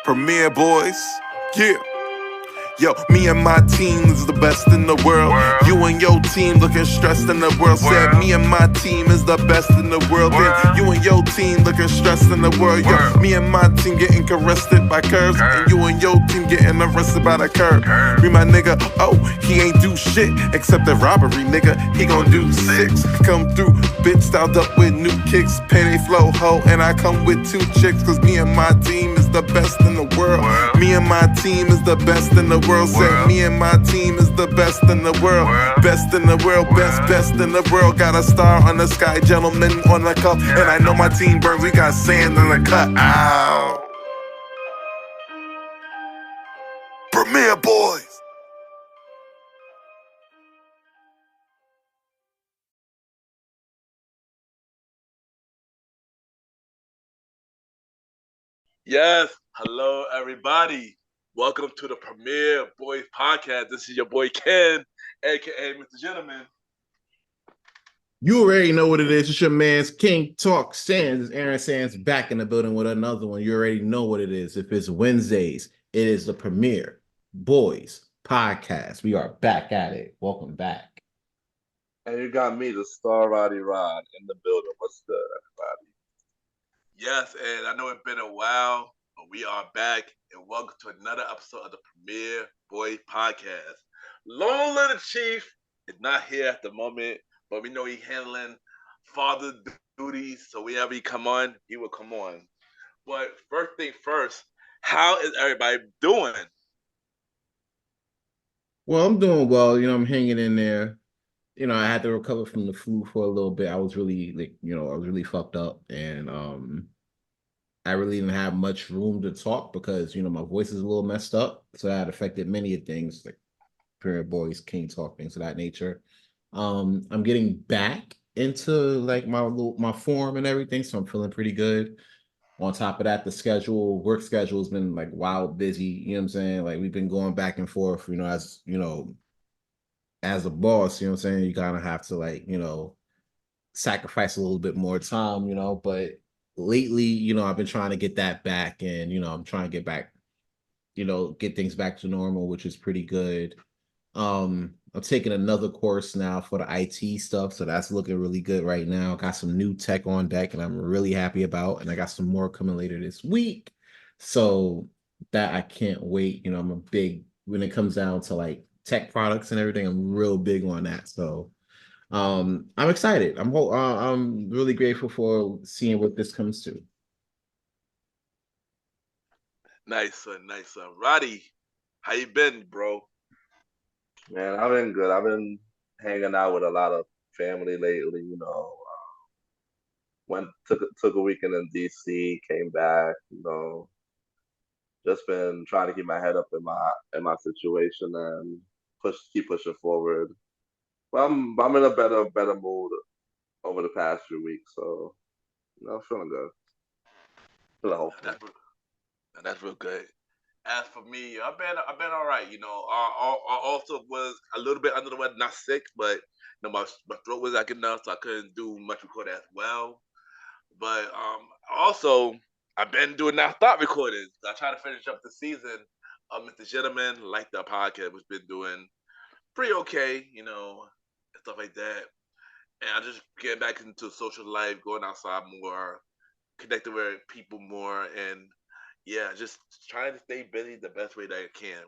Premier Boyz, yeah. Yo, me and my team is the best in the world. You and your team looking stressed in the world. Said me and my team is the best in the world. Then you and your team looking stressed in the world. Yo, me and my team getting arrested by curves, and you and your team getting arrested by the curb. Me my nigga, oh, he ain't do shit except the robbery, nigga. He gon' do 6. Come through, bitch styled up with new kicks, penny flow ho, and I come with 2 chicks. Cause me and my team is the best in the world. Me and my team is the best in the world. Said me and my team is the best in the world. Best in the world, best in the world. Got a star on the sky, gentleman on the cup. And I know my team burns, we got sand in the cut. Ow. Premier Boyz. Yes, hello everybody. Welcome to the Premier Boyz podcast. This is your boy Ken, aka Mr. Gentleman. You already know what it is. It's your man's King Talk Sands. Aaron Sands back in the building with another one. You already know what it is. If it's Wednesdays, it is the Premier Boyz podcast. We are back at it. Welcome back. And you got me, the star Roddy Rod, in the building. What's good, everybody? Yes, and I know it's been a while, but we are back, and welcome to another episode of the Premier Boyz podcast. Lone Little Chief is not here at the moment, but we know he's handling father duties, so whenever he come on, he will come on. But first thing first, how is everybody doing? Well, I'm doing well. I'm hanging in there. I had to recover from the flu for a little bit. I was really I was really fucked up, and I really didn't have much room to talk because my voice is a little messed up, so that affected many of things like Premier Boyz, King Talk, things of that nature. I'm getting back into like my form and everything, so I'm feeling pretty good. On top of that, the work schedule has been like wild busy. You know what I'm saying? Like we've been going back and forth. As a boss, you know what I'm saying? You kind of have to sacrifice a little bit more time, but lately, I've been trying to get that back and, I'm trying to get back, get things back to normal, which is pretty good. I'm taking another course now for the IT stuff, so that's looking really good right now. Got some new tech on deck and I'm really happy about, and I got some more coming later this week. So that I can't wait. I'm a big, when it comes down to like tech products and everything, I'm real big on that. So I'm excited. I'm really grateful for seeing what this comes to. Nice son. Roddy, how you been, bro? Man, I've been good. I've been hanging out with a lot of family lately. Went took a weekend in DC, came back. Just been trying to keep my head up in my situation and keep pushing forward. Well, I'm in a better mood over the past few weeks, so I'm feeling good. Feeling hopeful. That's real good. As for me, I've been all right. I also was a little bit under the weather, not sick, but my throat was acting up, so I couldn't do much recording as well. But also I've been doing non-stop recordings. I try to finish up the season of Mr. Gentleman, like the podcast, which been doing pretty okay, and stuff like that. And I just getting back into social life, going outside more, connecting with people more, and yeah, just trying to stay busy the best way that I can.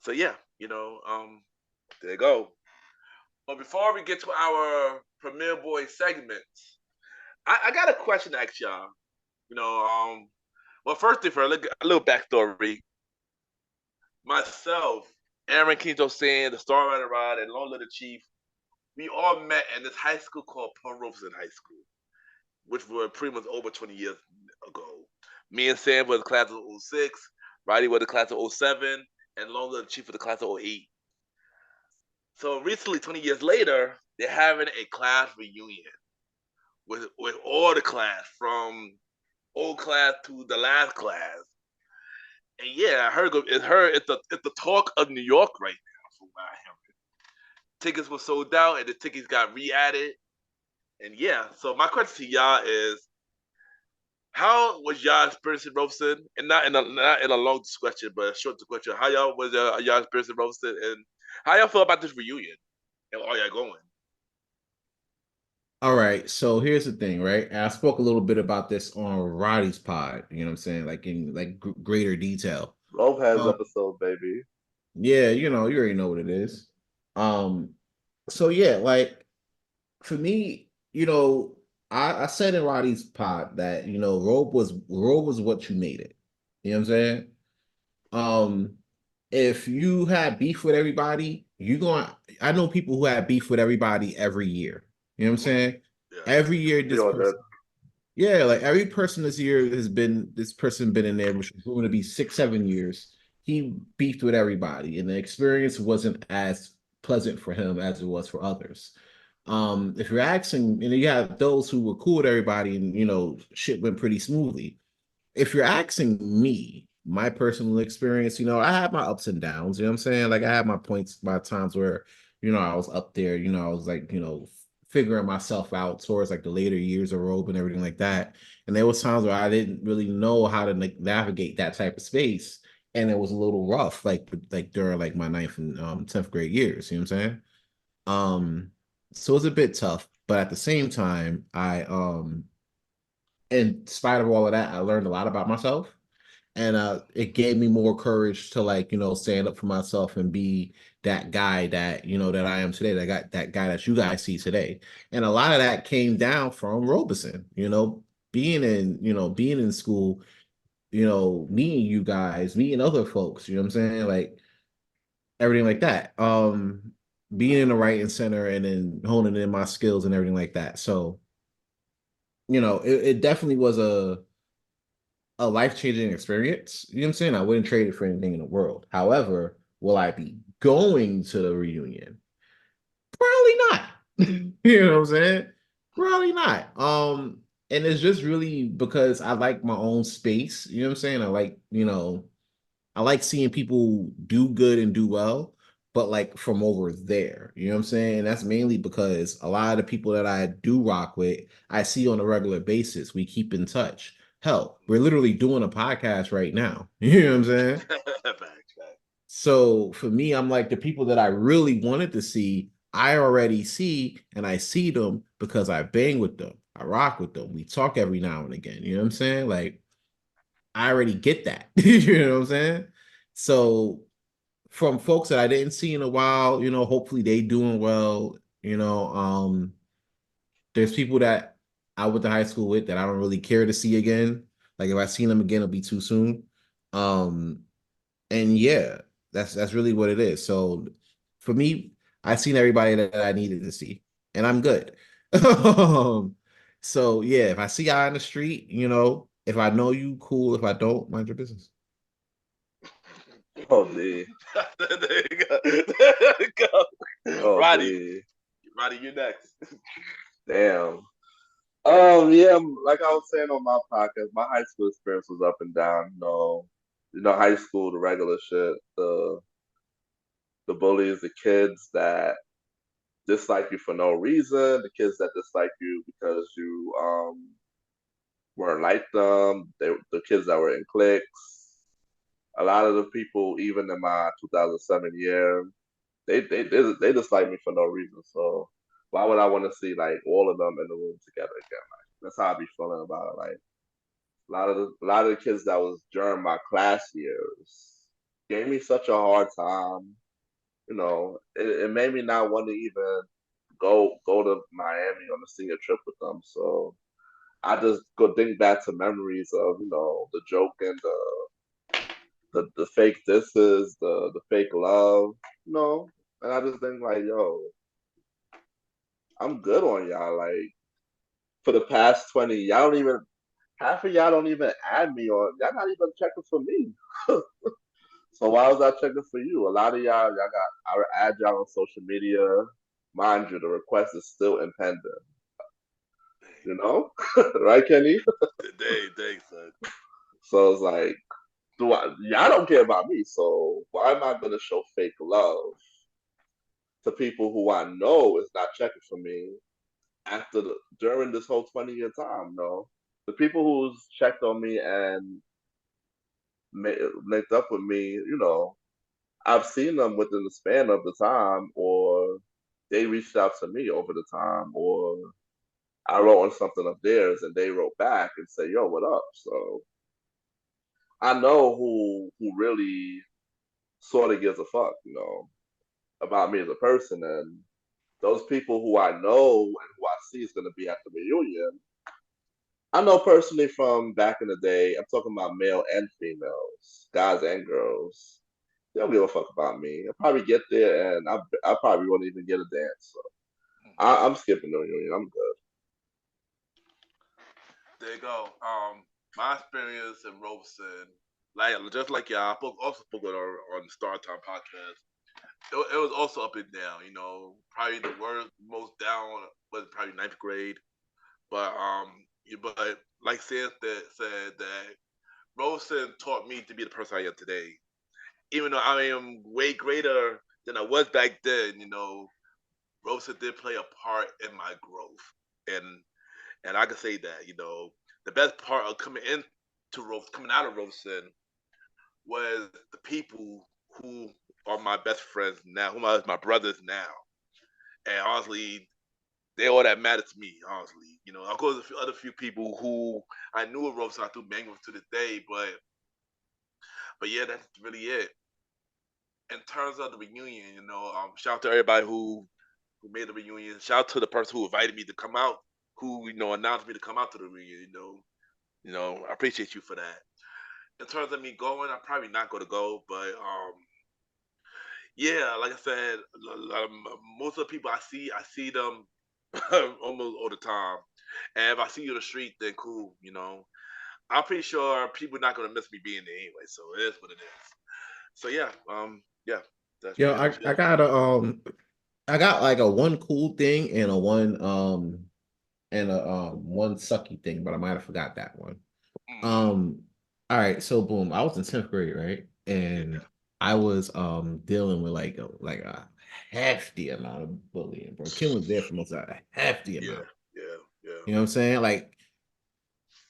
So yeah, there you go. But before we get to our Premier Boy segments, I got a question to ask y'all. Well, first thing first, a little backstory. Myself, Aaron Quinto saying the Star Rider Rod, and Lone Little Chief, we all met in this high school called Robson High School, which were pretty much over 20 years ago. Me and Sam were the class of 06, Roddy was the class of 07, and Lone Little Chief was the class of 08. So recently, 20 years later, they're having a class reunion with all the class from old class to the last class. And yeah, I heard it's the talk of New York right now. From what I heard, tickets were sold out, and the tickets got re-added. And yeah, so my question to y'all is, How was y'all experiencing Robson? And not in a long question, but a short question. How y'all was y'all experiencing Robson, and how y'all feel about this reunion? And are y'all going? All right, so here's the thing, right? And I spoke a little bit about this on Roddy's pod. You know what I'm saying, like in like greater detail. Lopez Um, episode, baby. yeah, you already know what it is. Um, so yeah, like for me, I said in Roddy's pod that Robe was what you made it. You know what I'm saying? Um, if you had beef with everybody, I know people who have beef with everybody every year. You know what I'm saying? Yeah. Every year We all did. yeah, like every person this year this person been in there, which is going to be 6, 7 years. He beefed with everybody, and the experience wasn't as pleasant for him as it was for others. If you're asking, you have those who were cool with everybody, and shit went pretty smoothly. If you're asking me, my personal experience, I had my ups and downs. You know what I'm saying? Like I had my points, my times where, I was up there. I was like, figuring myself out towards like the later years of Robe and everything like that. And there was times where I didn't really know how to navigate that type of space, and it was a little rough, like during like my ninth and 10th grade years. You know what I'm saying? So it was a bit tough, but at the same time, in spite of all of that, I learned a lot about myself, and it gave me more courage to like stand up for myself and be that guy that that I am today, that guy that you guys see today. And a lot of that came down from Robeson, being in school, meeting you guys, meeting other folks, you know what I'm saying, like everything like that, being in the writing center and then honing in my skills and everything like that. So it definitely was a life-changing experience. You know what I'm saying? I wouldn't trade it for anything in the world. However, will I be going to the reunion? Probably not. You know what I'm saying? Probably not. And it's just really because I like my own space. You know what I'm saying? I like seeing people do good and do well, but like from over there. You know what I'm saying? And that's mainly because a lot of the people that I do rock with, I see on a regular basis. We keep in touch. Hell, we're literally doing a podcast right now. You know what I'm saying? Facts. So for me, I'm like the people that I really wanted to see, I already see, and I see them because I bang with them. I rock with them. We talk every now and again. You know what I'm saying? Like I already get that. You know what I'm saying? So from folks that I didn't see in a while, hopefully they doing well. There's people that I went to high school with that I don't really care to see again. Like if I seen them again, it'll be too soon. Um, and yeah, that's really what it is. So for me, I seen everybody that I needed to see, and I'm good. So yeah, if I see you on the street, if I know you, cool. If I don't, mind your business. Oh, D. There you go. There you go. Oh, Roddy, D. Roddy, you next. Damn. Yeah, like I was saying on my podcast, my high school experience was up and down. High school, the regular shit, the bullies, the kids that dislike you for no reason, the kids that dislike you because you weren't like them, the kids that were in cliques. A lot of the people, even in my 2007 year, they dislike me for no reason. So why would I want to see like all of them in the room together again? Like that's how I be feeling about it. Like a lot of the kids that was during my class years gave me such a hard time. It made me not want to even go to Miami on a senior trip with them. So I just go think back to memories of the joke and the fake disses, the fake love, and I just think like, yo, I'm good on y'all. Like for the past 20, y'all don't even half of y'all don't even add me or y'all not even checking for me. So why was I checking for you? A lot of y'all got I add y'all on social media. Mind you, the request is still impending. Right, Kenny? Thanks, son. So it's like, y'all don't care about me, so why am I gonna show fake love to people who I know is not checking for me during this whole 20-year time? No. the people who's checked on me and linked up with me, I've seen them within the span of the time, or they reached out to me over the time, or I wrote on something of theirs and they wrote back and say, "Yo, what up?" So I know who really sort of gives a fuck, about me as a person, and those people who I know and who I see is going to be at the reunion. I know personally from back in the day. I'm talking about male and females, guys and girls. They don't give a fuck about me. I'll probably get there and I probably won't even get a dance. So I'm skipping the reunion. I'm good. There you go. My experience in Robson, like just like y'all, also spoke on the Star Time podcast. It was also up and down. Probably the worst, most down was probably ninth grade. But but like Sam said that Robson taught me to be the person I am today. Even though I am way greater than I was back then, Robson did play a part in my growth, and I can say that the best part of coming out of Robson was the people who are my best friends now, who are my brothers now, and honestly, they all that matter to me. Honestly, of course, a few people who I knew of Robson, I do bang with to this day, but yeah, that's really it. In terms of the reunion, shout out to everybody who made the reunion. Shout out to the person who invited me to come out, who announced me to come out to the reunion. I appreciate you for that. In terms of me going, I'm probably not going to go, but yeah, like I said, most of the people I see them almost all the time, and if I see you on the street, then cool. I'm pretty sure people are not going to miss me being there anyway, so it is what it is. So yeah, yeah, that's Yo, pretty much I it. got I got like a one cool thing and a one sucky thing, but I might have forgot that one. Mm, Um, all right, so boom, I was in 10th grade, right? yeah, And I was dealing with like a hefty amount of bullying, bro. Kim was there for most of that, a hefty yeah, amount. yeah, yeah, You know what I'm saying? Like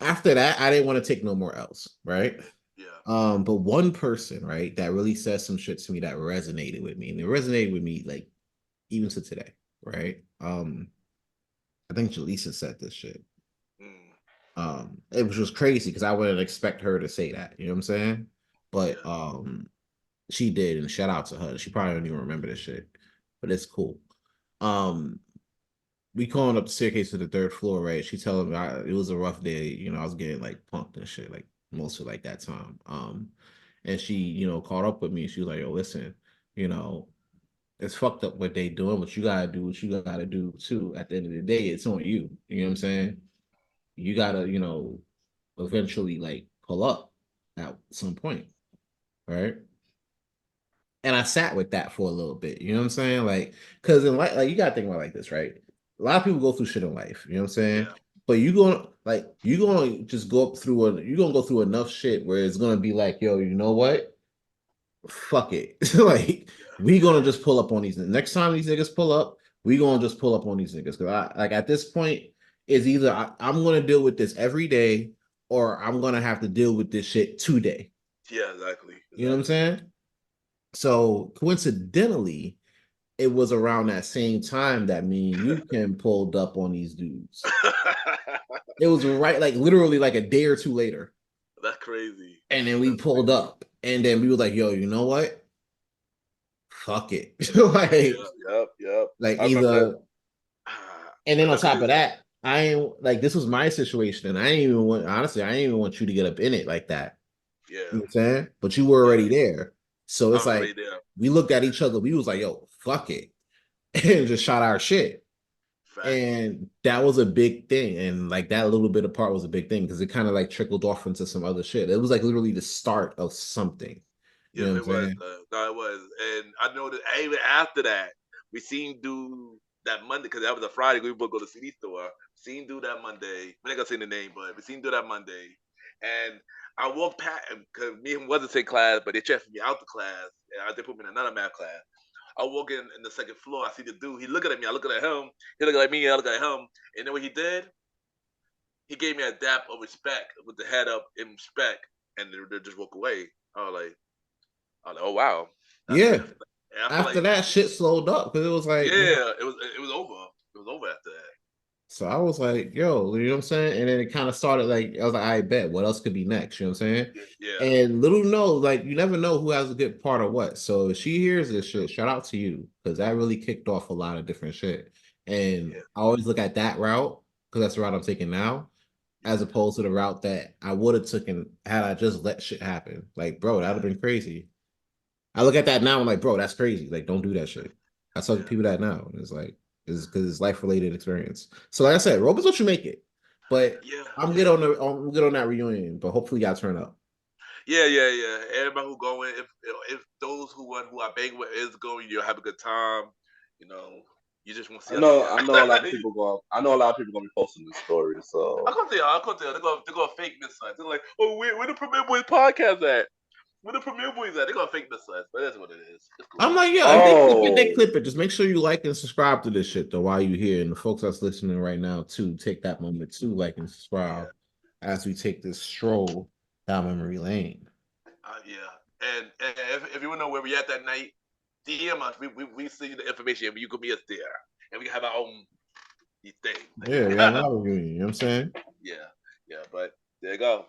after that, I didn't want to take no more else, right? yeah. But one person, right, that really said some shit to me that resonated with me, and it resonated with me like even to today, right? I think Jaleesa said this shit. Mm, It was just crazy because I wouldn't expect her to say that, you know what I'm saying? But yeah. she did, and shout out to her. She probably don't even remember this shit, but it's cool. Um, we calling up the staircase to the third floor, right? She telling me it was a rough day, I was getting like punked and shit, like most of like that time. And she, caught up with me. She was like, "Yo, listen, you know, it's fucked up what they doing, but you gotta do what you gotta do too. At the end of the day, it's on you. You know what I'm saying? You gotta, eventually like pull up at some point, right?" And I sat with that for a little bit. You know what I'm saying? Like, because in life, like you gotta think about it like this, right? A lot of people go through shit in life. You know what I'm saying? Yeah, But you gonna just go up through you're gonna go through enough shit where it's gonna be like, yo, you know what? Fuck it. Like, we yeah, gonna just pull up on these. Next time these niggas pull up, we gonna just pull up on these niggas. Cause I like at this point, is either I'm gonna deal with this every day, or I'm gonna have to deal with this shit today. yeah. Exactly, You know what I'm exactly. saying? So coincidentally, it was around that same time that me and you Kim pulled up on these dudes. It was right, like literally like a day or two later. That's crazy. And then we That's pulled crazy. up. And then we were like, yo, you know what? Fuck it. like, Yeah, yep, yep. like I remember. either, and then on That's top of crazy. that, I ain't like this was my situation, and I ain't even want honestly, I ain't even want you to get up in it like that. You Yeah, know what I'm saying? But you were yeah. already there. So I it's was already like there. we looked at each other, we was like, yo, fuck it. And just shot our shit. Facts. And that was a big thing. And like that little bit of part was a big thing because it kind of like trickled off into some other shit. It was like literally the start of something. You Yep, know what I'm it was. saying? No, it was. And I know that even after that, we seen do that Monday because that was a Friday. We both go to CD store. Seen do that Monday. I'm not gonna say the name, but we seen do that Monday. And I walked past because me and him wasn't in class, but they transferred me out the class, and they put me in another math class. I walk in the second floor. I see the dude. He looking at me. I looking at him. He looking at me. I look at him. And then what he did? he gave me a dap of respect with the head up in respect, and they just walk away. I was like, oh wow. Yeah. I feel After like, that, shit slowed up because it was like, yeah, it was over. It was over after that. so I was like, yo, you know what I'm saying? And then it kind of started like, I was like, I bet what else could be next? You know what I'm saying? Yeah. And little know, like, you never know who has a good part of what. So if she hears this shit, shout out to you because that really kicked off a lot of different shit. And I always look at that route because that's the route I'm taking now, as opposed to the route that I would have taken had I just let shit happen. Like, bro, that would have been crazy. I look at that now, I'm like, bro, that's crazy. Like, don't do that shit. I tell people that now. And it's like, it's because it's life related experience. So like I said, Robo's what you make it. But I'm good on that reunion. But hopefully y'all turn up. Yeah. Everybody who going, if those who I bang with is going, you'll have a good time. You know, you just want to see. I know a lot of people gonna be posting this story. So I can't tell. They're gonna fake this side. They're like, oh, where the Premier Boys podcast at? Where the Premier Boys at? They're gonna fake this side, but that's what it is. Cool. I'm like, yeah, if they clip it, they clip it. Just make sure you like and subscribe to this shit though while you're here. And the folks that's listening right now too, take that moment to like and subscribe as we take this stroll down memory lane. And if you want to know where we at that night, DM us. We see the information, and you can meet us there, and we can have our own thing. Yeah, we have our reunion. You know what I'm saying? Yeah. But there you go.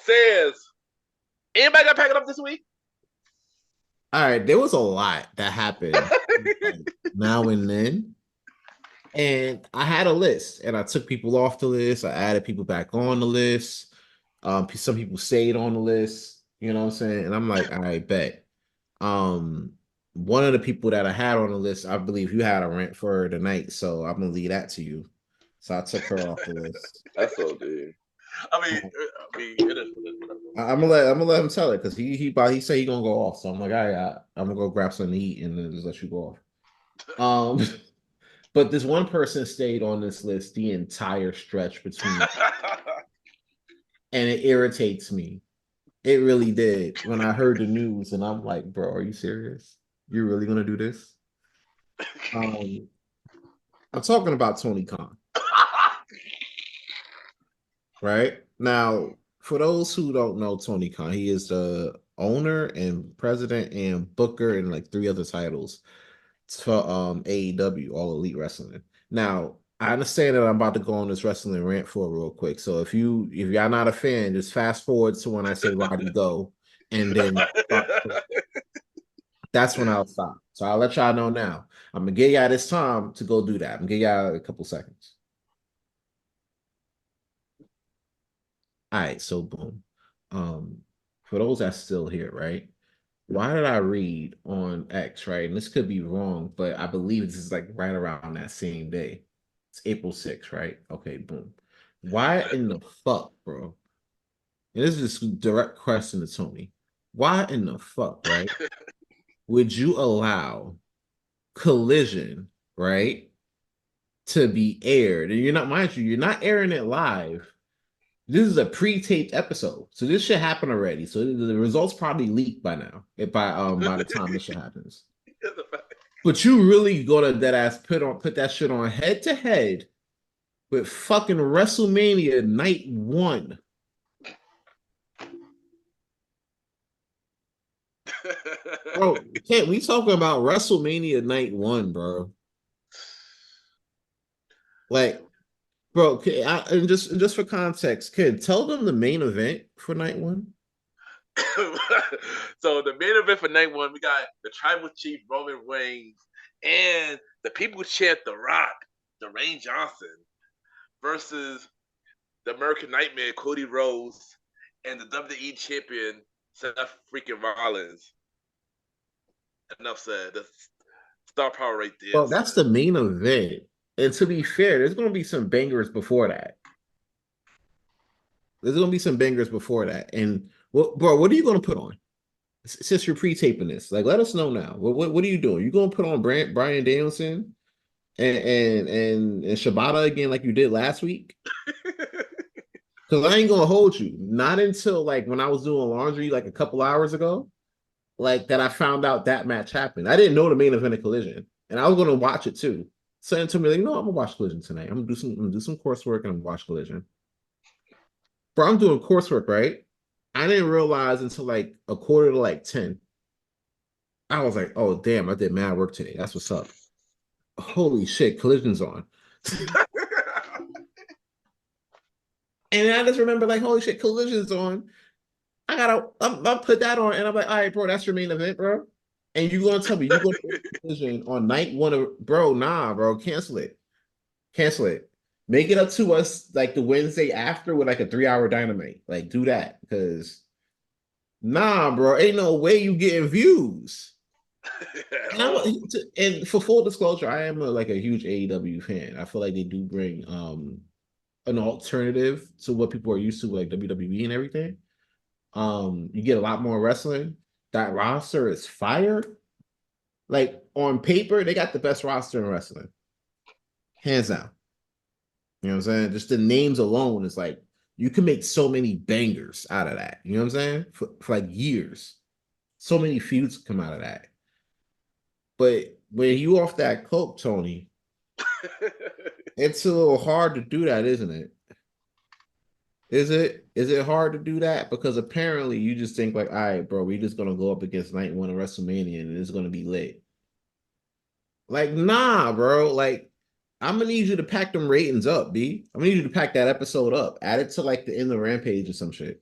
Says, anybody got packing up this week? All right, there was a lot that happened like, now and then. And I had a list, and I took people off the list. I added people back on the list. Some people stayed on the list. You know what I'm saying? And I'm like, all right, bet. One of the people that I had on the list, I believe you had a rant for her tonight, so I'm gonna leave that to you. So I took her off the list. That's so deep. I mean, it is. I'm gonna let him tell it because he said he gonna go off. So I'm like, all right, I'm gonna go grab something to eat and then just let you go off. But this one person stayed on this list the entire stretch between, and it irritates me. It really did when I heard the news, and I'm like, bro, are you serious? You're really gonna do this? I'm talking about Tony Khan. Right? Now, for those who don't know Tony Khan, he is the owner and president and booker and like 3 other titles for AEW, All Elite Wrestling. Now, I understand that I'm about to go on this wrestling rant for real quick. So if y'all not a fan, just fast forward to when I say Roddy go, and then that's when I'll stop. So I'll let y'all know now. I'm gonna give y'all this time to go do that. I'm gonna give y'all a couple seconds. All right, so boom. For those that's still here, right? Why did I read on X, right? And this could be wrong, but I believe this is like right around that same day. It's April 6th, right? Okay, boom. Why in the fuck, bro? And this is a direct question to Tony. Why in the fuck, right? Would you allow Collision, right, to be aired? And you're not airing it live. This is a pre-taped episode, so this shit happened already. So the results probably leaked by now, by the time this shit happens. But you really gonna dead ass put that shit on head to head with fucking WrestleMania Night 1. Bro, can't we talking about WrestleMania Night 1, bro? Like, bro, and just for context, kid, tell them the main event for Night 1. So the main event for Night 1, we got the Tribal Chief Roman Reigns and the people chant The Rock, Dwayne Johnson, versus the American Nightmare Cody Rhodes and the WWE Champion Seth freaking Rollins. Enough said. That's star power right there. Well, that's the main event. And to be fair, there's going to be some bangers before that. And, well, bro, what are you going to put on? Since you're pre-taping this, like, let us know now. What are you doing? You going to put on Bryan Danielson and Shibata again like you did last week? Because I ain't going to hold you. Not until, like, when I was doing laundry, like, a couple hours ago, like, that I found out that match happened. I didn't know the main event of Collision. And I was going to watch it, too. saying to me, like, I'm gonna watch Collision tonight. I'm gonna do some coursework and I'm gonna watch Collision. Bro, I'm doing coursework, right? I didn't realize until like a quarter to like 10. I was like, oh damn, I did mad work today. That's what's up. Holy shit, Collision's on. And I just remember like, holy shit, Collision's on. I'll put that on, and I'm like, all right, bro, that's your main event, bro. And you gonna tell me you gonna put Collision on night one of, bro? Nah, bro, cancel it, cancel it. Make it up to us like the Wednesday after with like a 3-hour Dynamite. Like, do that because nah, bro, ain't no way you getting views. And for full disclosure, I am like a huge AEW fan. I feel like they do bring an alternative to what people are used to, like WWE and everything. You get a lot more wrestling. That roster is fire. Like on paper, they got the best roster in wrestling, hands down. You know what I'm saying? Just the names alone is like you can make so many bangers out of that. You know what I'm saying? For like years, so many feuds come out of that. But when you off that coke, Tony, it's a little hard to do that, isn't it? Is it hard to do that? Because apparently you just think like, all right, bro, we just gonna go up against night one of WrestleMania and it's gonna be lit. Like, nah, bro. Like, I'm gonna need you to pack them ratings up, B. I'm gonna need you to pack that episode up. Add it to like the end of Rampage or some shit.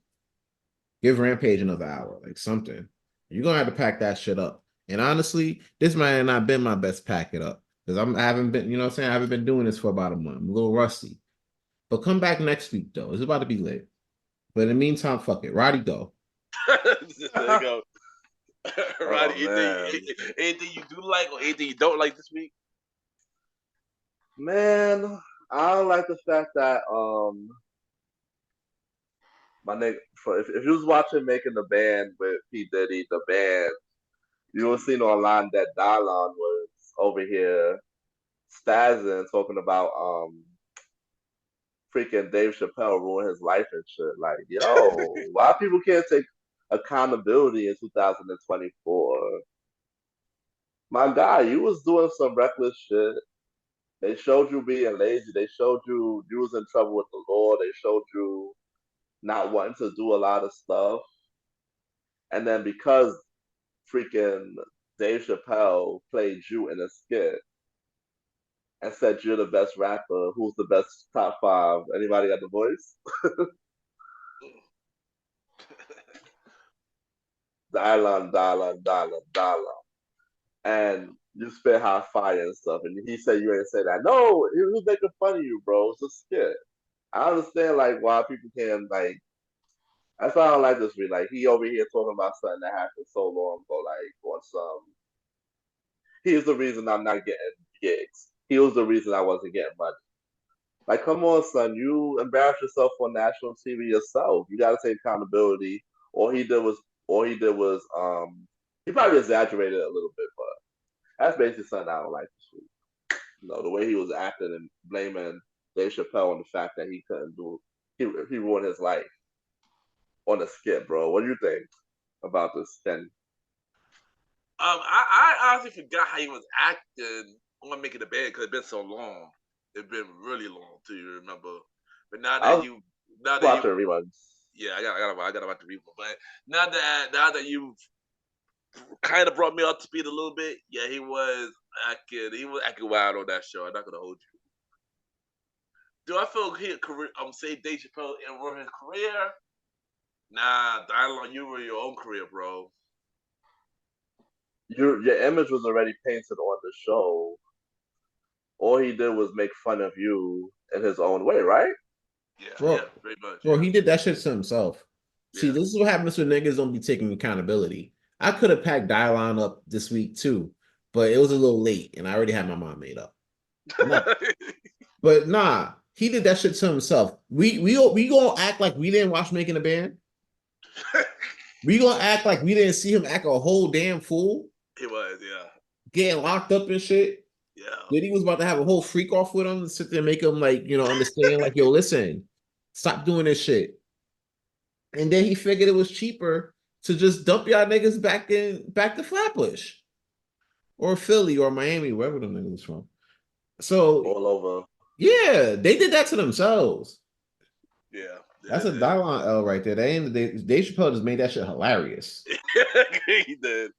Give Rampage another hour, like something. You're gonna have to pack that shit up. And honestly, this might have not been my best pack it up. Because I haven't been, you know what I'm saying? I haven't been doing this for about a month. I'm a little rusty. But come back next week, though. It's about to be lit. But in the meantime, fuck it. Roddy, go. There you go. Roddy, Oh, anything you do like or anything you don't like this week? man, I don't like the fact that my nigga, if you was watching Making the Band with P Diddy, the band, you will see online that Dylon was over here spazzing, talking about freaking Dave Chappelle ruined his life and shit. Like, yo, why people can't take accountability in 2024? My guy, you was doing some reckless shit. They showed you being lazy. They showed you was in trouble with the law. They showed you not wanting to do a lot of stuff. And then because freaking Dave Chappelle played you in a skit and said you're the best rapper, who's the best top five? Anybody got the voice? Dylan. And you spit hot fire and stuff. And he said you ain't say that. No, he was making fun of you, bro. It's a skit. I understand like why people can like. That's why I don't like this read. Like he over here talking about something that happened so long ago, like on some. Here's the reason I'm not getting gigs. He was the reason I wasn't getting money. Like, come on, son, you embarrass yourself on national TV yourself. You gotta take accountability. All he did was he probably exaggerated a little bit, but that's basically something I don't like this week. You know, the way he was acting and blaming Dave Chappelle on the fact that he couldn't do he ruined his life on a skit, bro. What do you think about this, Ken? I honestly forgot how he was acting on Making the Band because it's been so long. It's been really long too. You remember? But now that you watching reruns. Yeah, I gotta watch the rerun. But now that you've kind of brought me up to speed a little bit, yeah, he was acting wild on that show. I'm not gonna hold you. Do I feel he say Dave Chappelle and ruin his career? Nah, Dylan, you ruined your own career, bro. Your image was already painted on the show. All he did was make fun of you in his own way, right? Yeah, bro, yeah, very much. Bro, yeah. he did that shit to himself. See, this is what happens when niggas don't be taking accountability. I could have packed Dylon up this week too, but it was a little late, and I already had my mind made up. But nah, he did that shit to himself. We gonna act like we didn't watch Making a Band. We gonna act like we didn't see him act a whole damn fool. He was, yeah. Getting locked up and shit. Yeah. Diddy was about to have a whole freak off with him and sit there and make him like, understand like, yo, listen, stop doing this shit. And then he figured it was cheaper to just dump y'all niggas back to Flatbush or Philly or Miami, wherever them niggas was from. So all over. yeah, they did that to themselves. Yeah. That's a Dylon L right there. Dave Chappelle just made that shit hilarious. He did.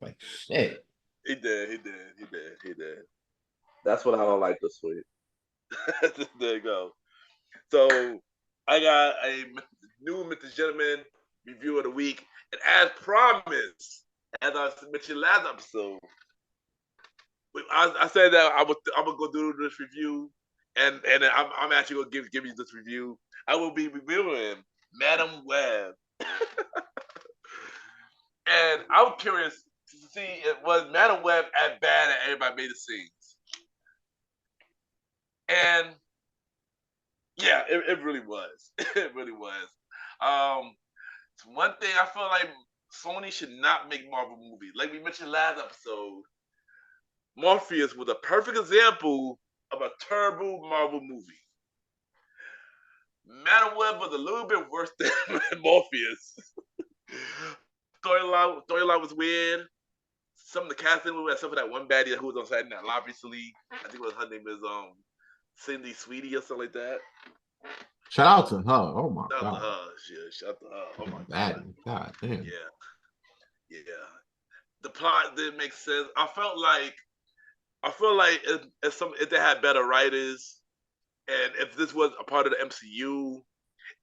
Like shit. He did. That's what I don't like this week. There you go. So I got a new Mr. Gentleman review of the week, and as promised, as I mentioned last episode, I said that I'm gonna go do this review, and I'm actually gonna give you this review. I will be reviewing Madam Web, and I'm curious to see if was Madam Web as bad as everybody made it seem. And yeah, it really was. It really was. It's one thing I feel like Sony should not make Marvel movies. Like we mentioned last episode, Morpheus was a perfect example of a terrible Marvel movie. Madam Web was a little bit worse than Morpheus. Storyline was weird. Some of the casting was except for that one baddie who was on Saturday Night Live recently. I think her name is Cindy Sweetie or something like that. Shout out to her. Oh my Shout out god. to her. Shout out to her. Oh my god. God damn. Yeah. The plot didn't make sense. I felt like if they had better writers, and if this was a part of the MCU,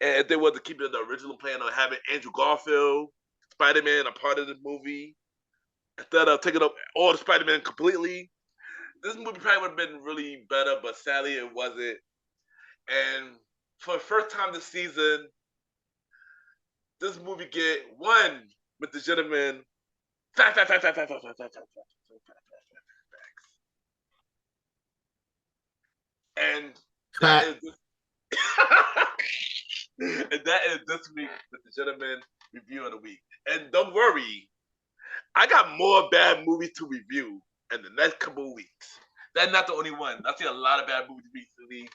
and if they was to keep it the original plan of having Andrew Garfield, Spider-Man, a part of the movie, instead of taking up all the Spider-Man completely, this movie probably would have been really better, but sadly it wasn't. And for the first time this season, this movie get one with the gentleman facts. And that is this week with the gentleman review of the week. And don't worry, I got more bad movies to review in the next couple of weeks. That's not the only one. I've seen a lot of bad movies recently.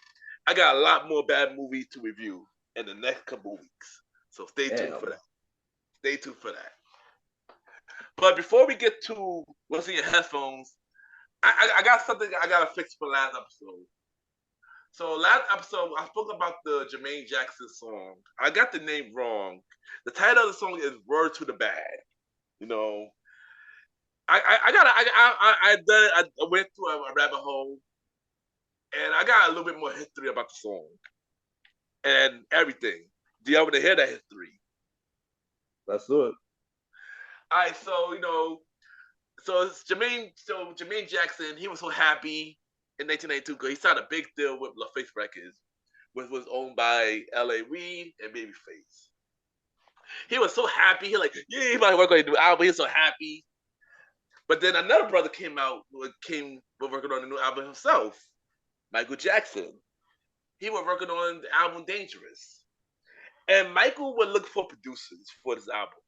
I got a lot more bad movies to review in the next couple of weeks. So stay tuned for that. Stay tuned for that. But before we get to what's in your headphones, I got something I got to fix for last episode. So last episode, I spoke about the Jermaine Jackson song. I got the name wrong. The title of the song is "Word to the Bad." You know, I went through a rabbit hole, and I got a little bit more history about the song and everything. Do y'all want to hear that history? Let's do it. All right, so it's Jermaine Jackson, he was so happy in 1992 because he signed a big deal with LaFace Records, which was owned by L.A. Reid and Babyface. He was so happy. He he might work on a new album. He was so happy. But then another brother came working on a new album himself, Michael Jackson. He was working on the album Dangerous. And Michael would look for producers for this album.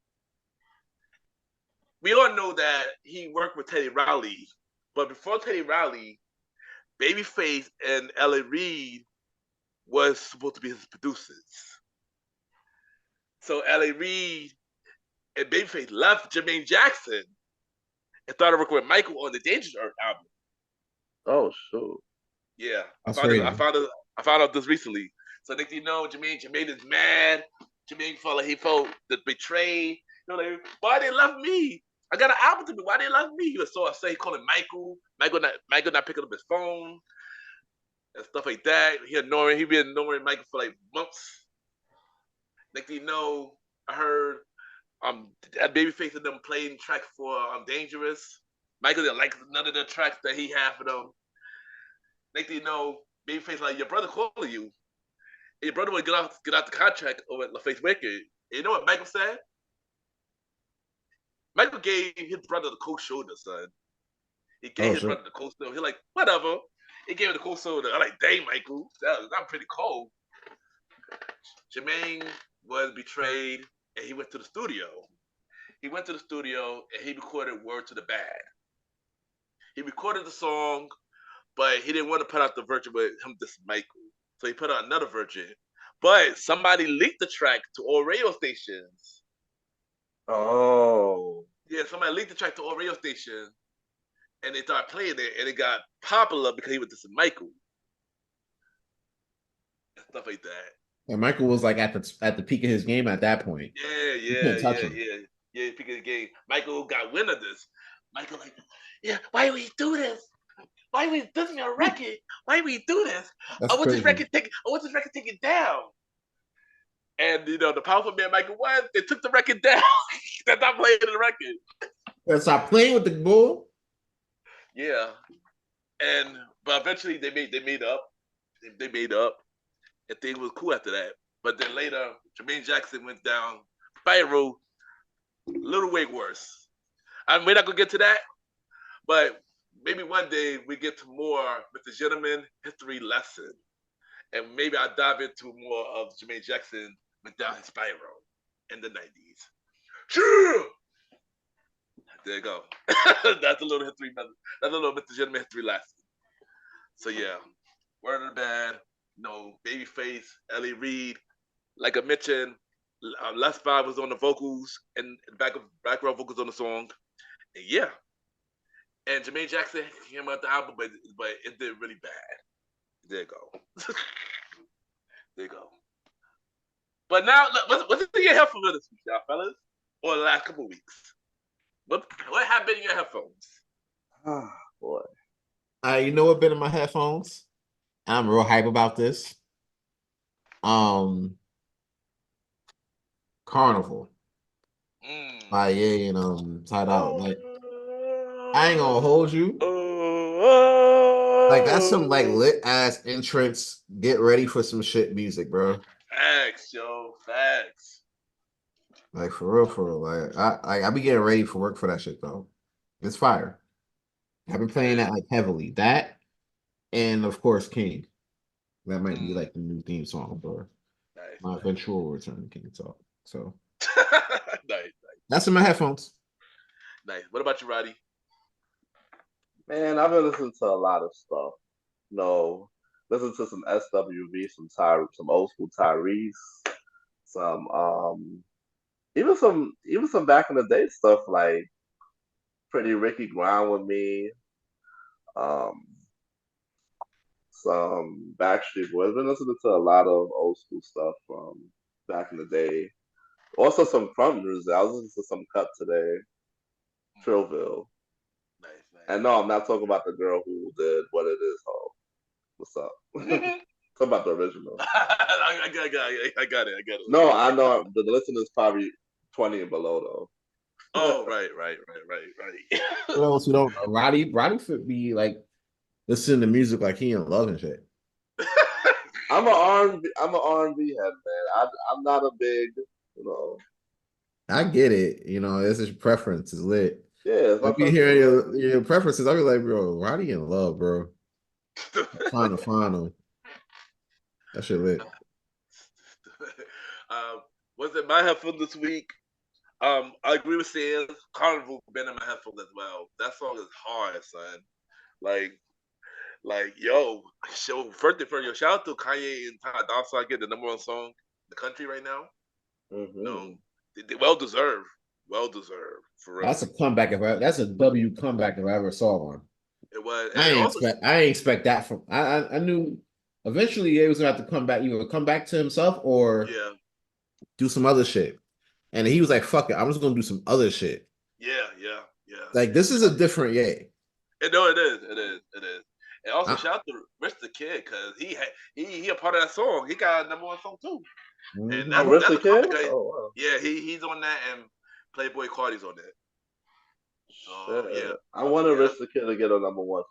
We all know that he worked with Teddy Riley, but before Teddy Riley, Babyface and L.A. Reid was supposed to be his producers. So L.A. Reid and Babyface left Jermaine Jackson and started working with Michael on the Dangerous album. Oh, sure. Yeah, I found out this recently. So next thing you know, Jermaine is mad. Jermaine felt betrayed. Why they left me? I got an album to me. Why they left me? He was so upset. He calling Michael. Michael not picking up his phone and stuff like that. He been ignoring Michael for months. Next thing you know, I heard that Babyface and them playing tracks for Dangerous. Michael didn't like none of the tracks that he had for them. Next thing you know, Babyface your brother calling you. And your brother would get out the contract over at LaFace Records. You know what Michael said? Michael gave his brother the cold shoulder, son. He gave his brother the cold shoulder. He's whatever. He gave him the cold shoulder. I'm dang, Michael. That's pretty cold. Jermaine was betrayed, and he went to the studio. He went to the studio, and he recorded Word to the Bad. He recorded the song, but he didn't want to put out the version with him, this Michael. So he put out another version. But somebody leaked the track to all radio stations. Oh. Yeah, somebody leaked the track to all radio stations. and they started playing it, and it got popular because he was dissing Michael and stuff like that. And Michael was like at the peak of his game at that point. Yeah, You yeah, couldn't touch yeah, him. yeah. Peak of the game. Michael got wind of this. Michael like, yeah, why we do this? Why we this is your record? Why we do this? That's I want this crazy. record taken down. And you know, the powerful man Michael was, they took the record down. They're not playing the record. And stop playing with the bull. Yeah. But eventually they made up. They made up. And things was cool after that. But then later, Jermaine Jackson went down spiral, a little way worse. We're not gonna get to that, but maybe one day we get to more Mr. Gentleman history lesson. And maybe I'll dive into more of Jermaine Jackson went down his spiral in the 90s. Sure. There you go. That's a little history. That's a little Mr. Gentleman history lesson. So yeah, word of the bad. Babyface, Ellie Reed. Like I mentioned, Les Five was on the vocals and background vocals on the song. And yeah. And Jermaine Jackson came out the album, but it did really bad. There you go. There you go. But now, what's in your headphones this week, y'all fellas? Or the last couple of weeks? What have been in your headphones? Oh, boy. You know what been in my headphones? I'm real hype about this. Carnival. By Ye and Tied Out. Like, I ain't gonna hold you. Like, that's some like lit ass entrance. Get ready for some shit music, bro. Facts, yo, facts. Like for real. Like I be getting ready for work for that shit though. It's fire. I've been playing that like heavily. That and of course King. That might be like the new theme song for my eventual return to King Talk. So nice. That's in my headphones. Nice. What about you, Roddy? Man, I've been listening to a lot of stuff. Listen to some SWV, some old school Tyrese, some even some back in the day stuff like Pretty Ricky Grind with Me, some Backstreet Boys. I've been listening to a lot of old school stuff from back in the day. Also some crunk music. I was listening to some Cut today, Trillville. Nice. And no, I'm not talking about the girl who did What It Is, Ho. What's up? Talk about the original. I got it. No, I know the listeners probably 20 and below though. Oh, right. For those who don't know, Roddy should be like listening to music like he in love and shit. I'm an R&B head, man. I'm not a big, I get it. It's his preference. Is lit. Yeah, I'll be hearing your preferences. I'll be like, bro, Roddy in love, bro. Trying to find him. That shit lit. Was it my headphones this week? I agree with saying Carnival been in my headphones as well. That song is hard, son. Like, yo, first shout out to Kanye and Ty Dolla $ign get the #1 song in the country right now. Mm-hmm. They well deserved. For real. That's a comeback. That's a W comeback if I ever saw one. It was. I ain't expect that from. I knew eventually he was gonna have to come back, either come back to himself or do some other shit. And he was like, "Fuck it, I'm just gonna do some other shit." Yeah. Like this is a different Ye. It is. And also shout out to Rich the Kid because he a part of that song. He got a #1 song too. Mm-hmm. And that's Rich the Kid. Oh, wow. Yeah, he's on that and Playboy Cardi's on that. Yeah. I wanted Rich the Kid to get a #1 forever.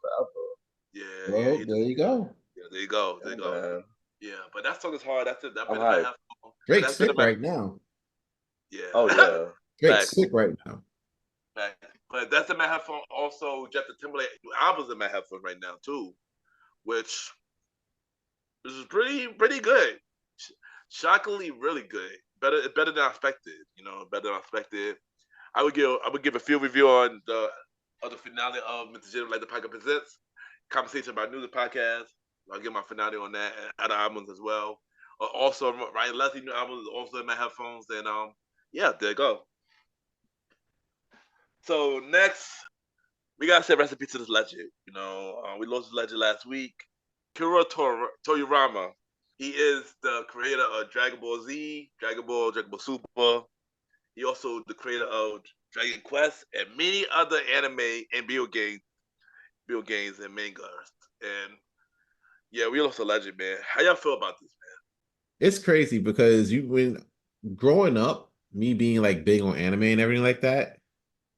Yeah. Well, there you go. Yeah, there you go. Man. Yeah, but that song is hard. That's it. I'm hyped. Drake's sick right now. Yeah. Oh yeah. Drake's sick right now. But that's in my headphone. Also, Justin Timberlake album's in my headphones right now too, which is pretty good. Shockingly, really good. Better than I expected. Better than I expected. I would give a field review on the finale of Mr. Gentleman Like the Podcast Presents Conversation about Music Podcast. I'll give my finale on that and other albums as well. Also, Ryan Leslie new album is also in my headphones. And yeah, there you go. So next, we gotta say recipe to this legend. We lost this legend last week. Akira Toriyama. He is the creator of Dragon Ball Z, Dragon Ball Super. He also the creator of Dragon Quest and many other anime and video games and mangas. And yeah, we lost a legend, man. How y'all feel about this, It's crazy because when growing up, me being like big on anime and everything like that,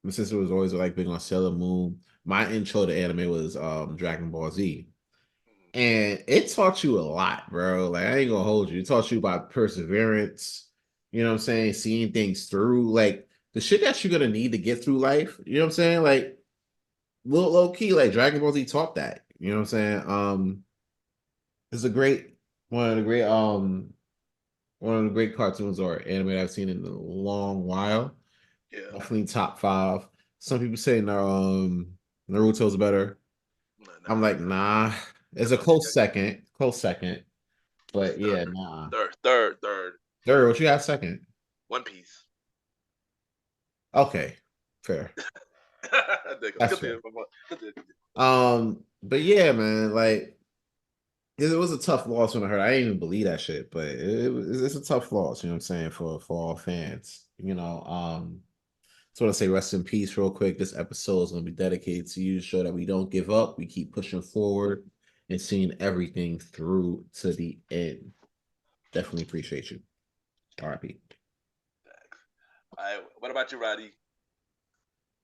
my sister was always like big on Sailor Moon. My intro to anime was Dragon Ball Z. And it taught you a lot, bro. Like, I ain't gonna hold you. It taught you about perseverance, you know what I'm saying? Seeing things through, like the shit that you're gonna need to get through life, you know what I'm saying? Like, low key, like Dragon Ball Z taught that, you know what I'm saying? It's a great one of the great one of the great cartoons or anime I've seen in a long while. man? Yeah. Definitely top 5. Some people say Naruto's better. I'm like, nah. It's a close second. Close second. But yeah, nah. Third. Third, what you got second? One Piece. Okay. Fair. That's fair. Continue. But yeah, man, like it was a tough loss when I heard. I didn't even believe that shit, but it's a tough loss, you know what I'm saying, for all fans. So I want to say rest in peace real quick. This episode is going to be dedicated to you to show that we don't give up. We keep pushing forward and seeing everything through to the end. Definitely appreciate you. RIP. All right, what about you, Roddy?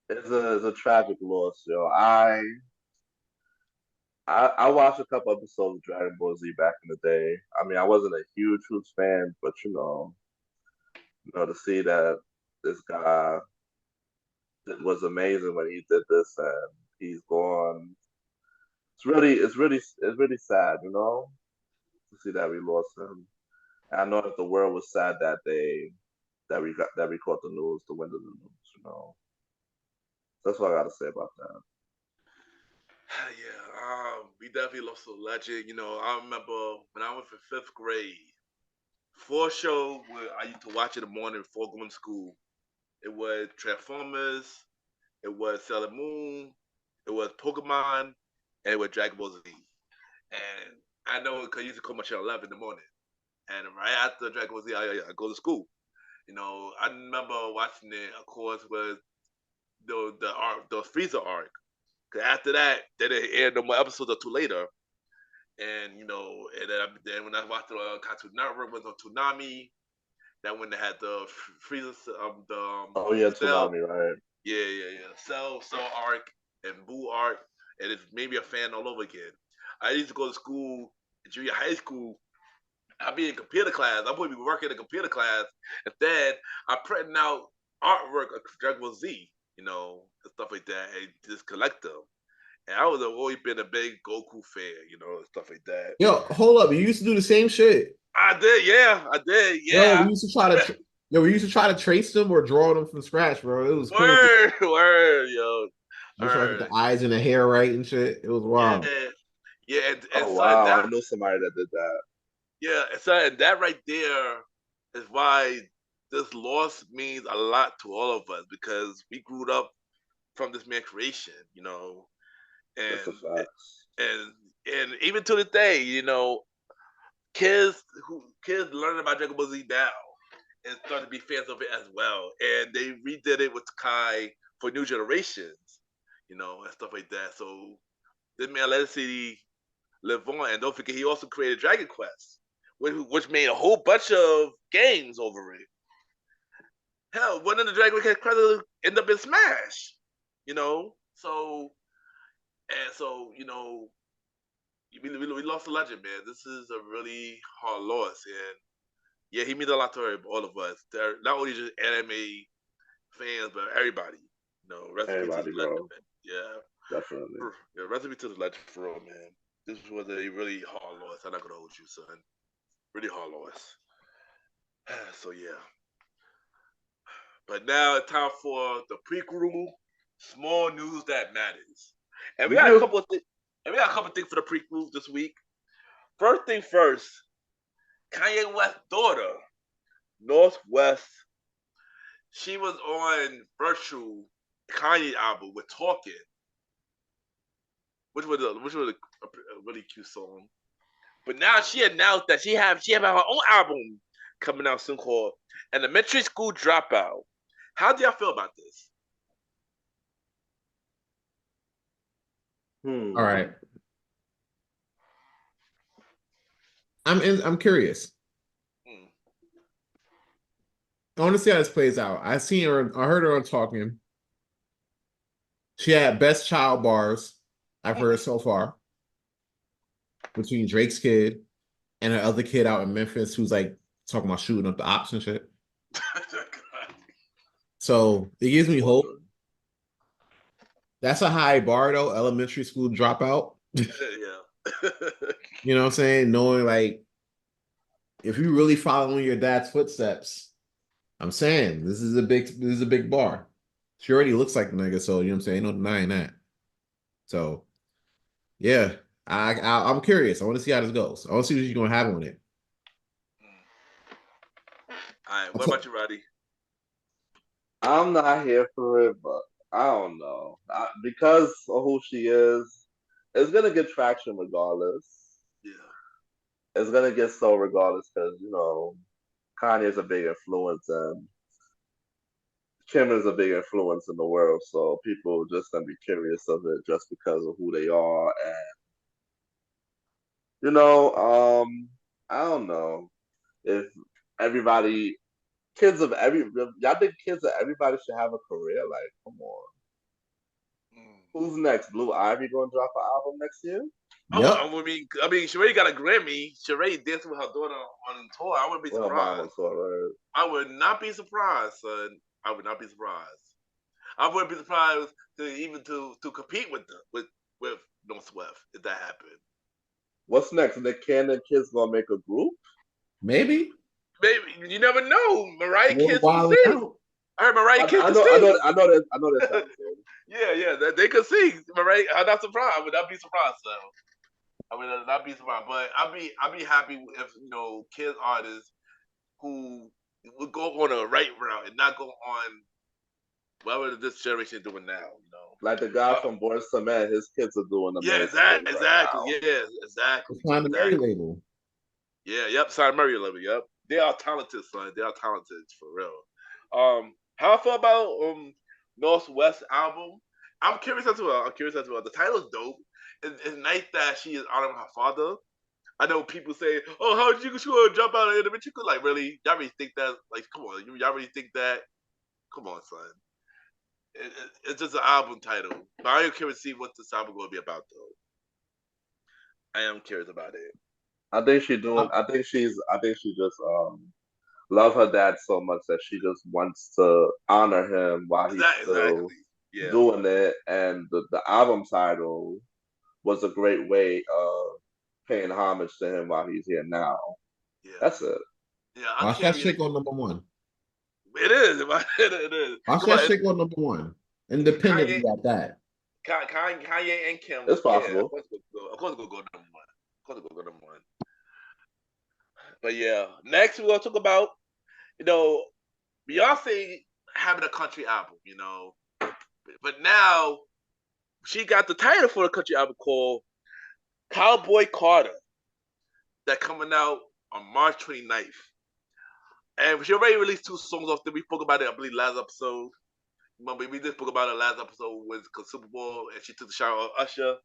It's a tragic loss, yo. I watched a couple episodes of Dragon Ball Z back in the day. I mean, I wasn't a huge fan, but to see that this guy was amazing when he did this, and he's gone. It's really sad, to see that we lost him. And I know that the world was sad that day that we caught the news, the wind of the news. That's what I gotta say about that. Yeah, we definitely lost a legend. I remember when I was in fifth grade, for show where I used to watch in the morning before going to school. It was Transformers, it was Sailor Moon, it was Pokemon, and it was Dragon Ball Z. And I know because I used to come my channel 11 in the morning. And right after Dragon Ball Z, I go to school. I remember watching it, of course, with the Frieza arc. Cause after that, they didn't air no more episodes or two later. And then when I watched the Cartoon Network was on Toonami. That when they had the Frieza, Oh yeah, Cell, Tsunami, right? yeah, Cell arc and Boo arc, and it's made me a fan all over again. I used to go to school, junior high school. I'd be in computer class. I would be working in computer class. Instead, I'm printing out artwork of Dragon Ball Z, and stuff like that, and just collect them. And I was always been a big Goku fan, and stuff like that. Yo, hold up. You used to do the same shit. I did, yeah. Yo, we used to try to we used to try to trace them or draw them from scratch, bro. It was crazy. Word, yo. We trying to get the eyes and the hair right and shit. It was wild. Yeah, and Oh so wow, that, I know somebody that did that. yeah, and that right there is why this loss means a lot to all of us because we grew up from this man creation, That's a and fact. and even to this day, kids learning about Dragon Ball Z now and starting to be fans of it as well, and they redid it with Kai for new generations, and stuff like that. So this man legacy live on, and don't forget he also created Dragon Quest, which made a whole bunch of games over it. Hell, one of the Dragon Quest credits ended up in Smash, So we lost a legend, man. This is a really hard loss, and yeah, he means a lot to all of us. They're not only just anime fans, but everybody. Recipe to Everybody, the legend, bro. man. Yeah. Definitely. Yeah, recipe to the legend for real, man. This was a really hard loss. I'm not gonna hold you, son. Really hard loss. So yeah. But now it's time for the prequel. Small news that matters. And we got a couple of things. And we got a couple of things for the prequels this week. First thing first, Kanye West's daughter, Northwest, she was on Virtual Kanye album with Talking. which was a really cute song. But now she announced that she have her own album coming out soon called Elementary School Dropout. How do y'all feel about this? All right. I'm curious. I want to see how this plays out. I heard her on Talking. She had best child bars I've heard so far between Drake's kid and her other kid out in Memphis who's like talking about shooting up the ops and shit. So it gives me hope. That's a high bar though, elementary school dropout. Yeah. You know what I'm saying? Knowing like if you really following your dad's footsteps, I'm saying this is a big bar. She already looks like the nigga, so you know what I'm saying? Ain't no denying that. So yeah, I'm curious. I want to see how this goes. I want to see what you're gonna have on it. All right, what about you, Roddy? I'm not here for it, but I don't know. Because of who she is, it's gonna get traction regardless. Yeah. It's gonna get so regardless because Kanye's a big influence and Kim is a big influence in the world, so people are just gonna be curious of it just because of who they are, and I don't know if everybody, y'all think kids of everybody should have a career? Like, come on, who's next? Blue Ivy gonna drop an album next year? Yep. I mean, she already got a Grammy. She already dancing with her daughter on tour. I wouldn't be surprised. Right? I would not be surprised, son. I would not be surprised. I wouldn't be surprised to compete with Northwest if that happened. What's next? Nick Cannon kids gonna make a group? Maybe. Maybe you never know. Mariah kids can sing. Out. I heard Mariah kids can sing. I know that. Yeah, they can sing. Mariah, I'm not surprised. I would not be surprised, so. I would not be surprised, but I'd be happy if kids artists who would go on a right route and not go on whatever this generation is doing now. Like the guy from Boyz II Men, his kids are doing the exactly. Sign the Mary label. Yeah, yep, sign Mary label. Yep, they are talented, son. They are talented for real. How I feel about Northwest album? I'm curious as well. The title's dope. It's nice that she is honoring her father. I know people say, "Oh, how did you jump out of elementary school?" Like, really? Y'all really think that? Like, come on, y'all really think that? Come on, son. It's just an album title. But I am curious to see what this album going to be about, though. I am curious about it. I think she just love her dad so much that she just wants to honor him while he's still doing it. And the album title was a great way of paying homage to him while he's here now. Yeah. That's it. Yeah, watch that shit go number one. It is. It is. Watch that shit go number one. Independently at that. Kanye and Kim. It's possible. Yeah, of course it's going to go number one. But yeah, next we're going to talk about, Beyonce having a country album, But now she got the title for the country album called Cowboy Carter. That coming out on March 29th. And she already released 2 songs off there. We spoke about it, I believe, last episode. Remember, we did spoke about it last episode with Super Bowl, and she took the shower of Usher.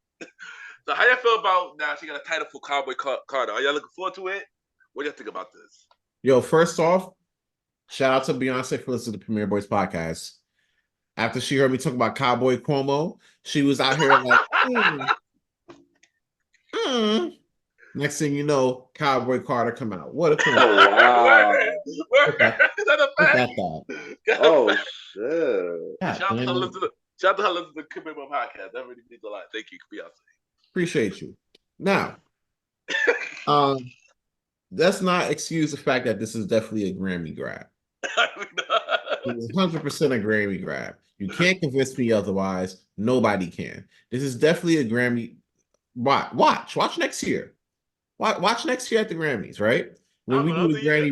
So how y'all feel about now she got a title for Cowboy Carter? Are y'all looking forward to it? What do y'all think about this? Yo, first off, shout out to Beyonce for listening to the Premier Boys podcast. After she heard me talk about Cowboy Cuomo, she was out here like, Next thing you know, Cowboy Carter come out. What a cool! Wow. Is that a fact? Oh shit! Shout out to her listening to the Commitment podcast. That really means a lot. Thank you, Beyonce. Appreciate you. Now, let's not excuse the fact that this is definitely a Grammy grab. It's 100% a Grammy grab. You can't convince me otherwise. Nobody can. This is definitely a Grammy. Watch next year. Watch next year at the Grammys, right? When we do the Grammy,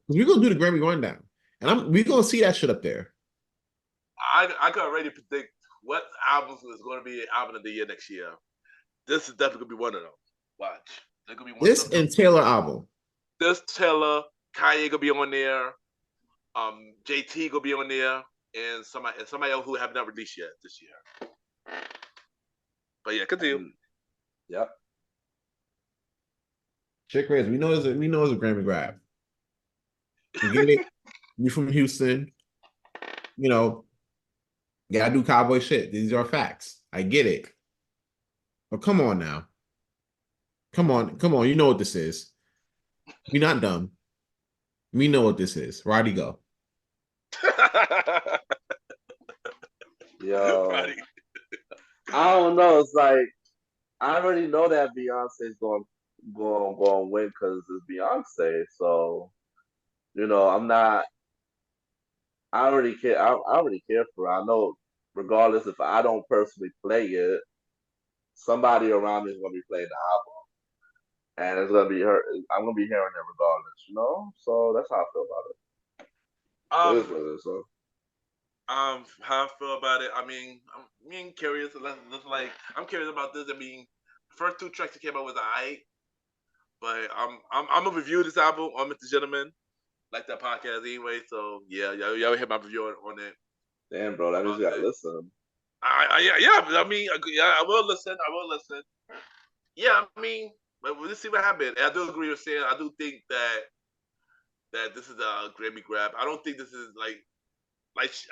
we're gonna do the Grammy rundown, and we're gonna see that shit up there. I can already predict what albums is going to be album of the year next year. This is definitely gonna be one of them. Watch. They're gonna be one This of them. and Taylor album. This Taylor, Kanye gonna be on there. JT gonna be on there, and somebody else who have not released yet this year. But yeah, continue. Yep. Chick Rays, we know it's a Grammy grab. You get it? You from Houston, you know, you gotta do cowboy shit. These are facts. I get it. But come on now. Come on. You know what this is. We're not dumb. We know what this is. Roddy, go. Yo, Roddy. I don't know. It's like I already know that Beyonce's going to win because it's Beyonce. So I'm not. I already care. I already care for her. I know, regardless if I don't personally play it, somebody around me is going to be playing the album, and it's going to be her. I'm going to be hearing it regardless. So that's how I feel about it. It is what it is. So. How I feel about it. I mean, I'm curious. I'm curious about this. I mean, first 2 tracks that came out was alright, but I'm gonna review this album on Mr. Gentleman, like that podcast anyway. So yeah, y'all hear my review on it. Damn, bro, that means you gotta listen. Yeah. I mean, I will listen. Yeah, I mean, but we'll see what happens. I do agree with saying. I do think that this is a Grammy grab. I don't think this is like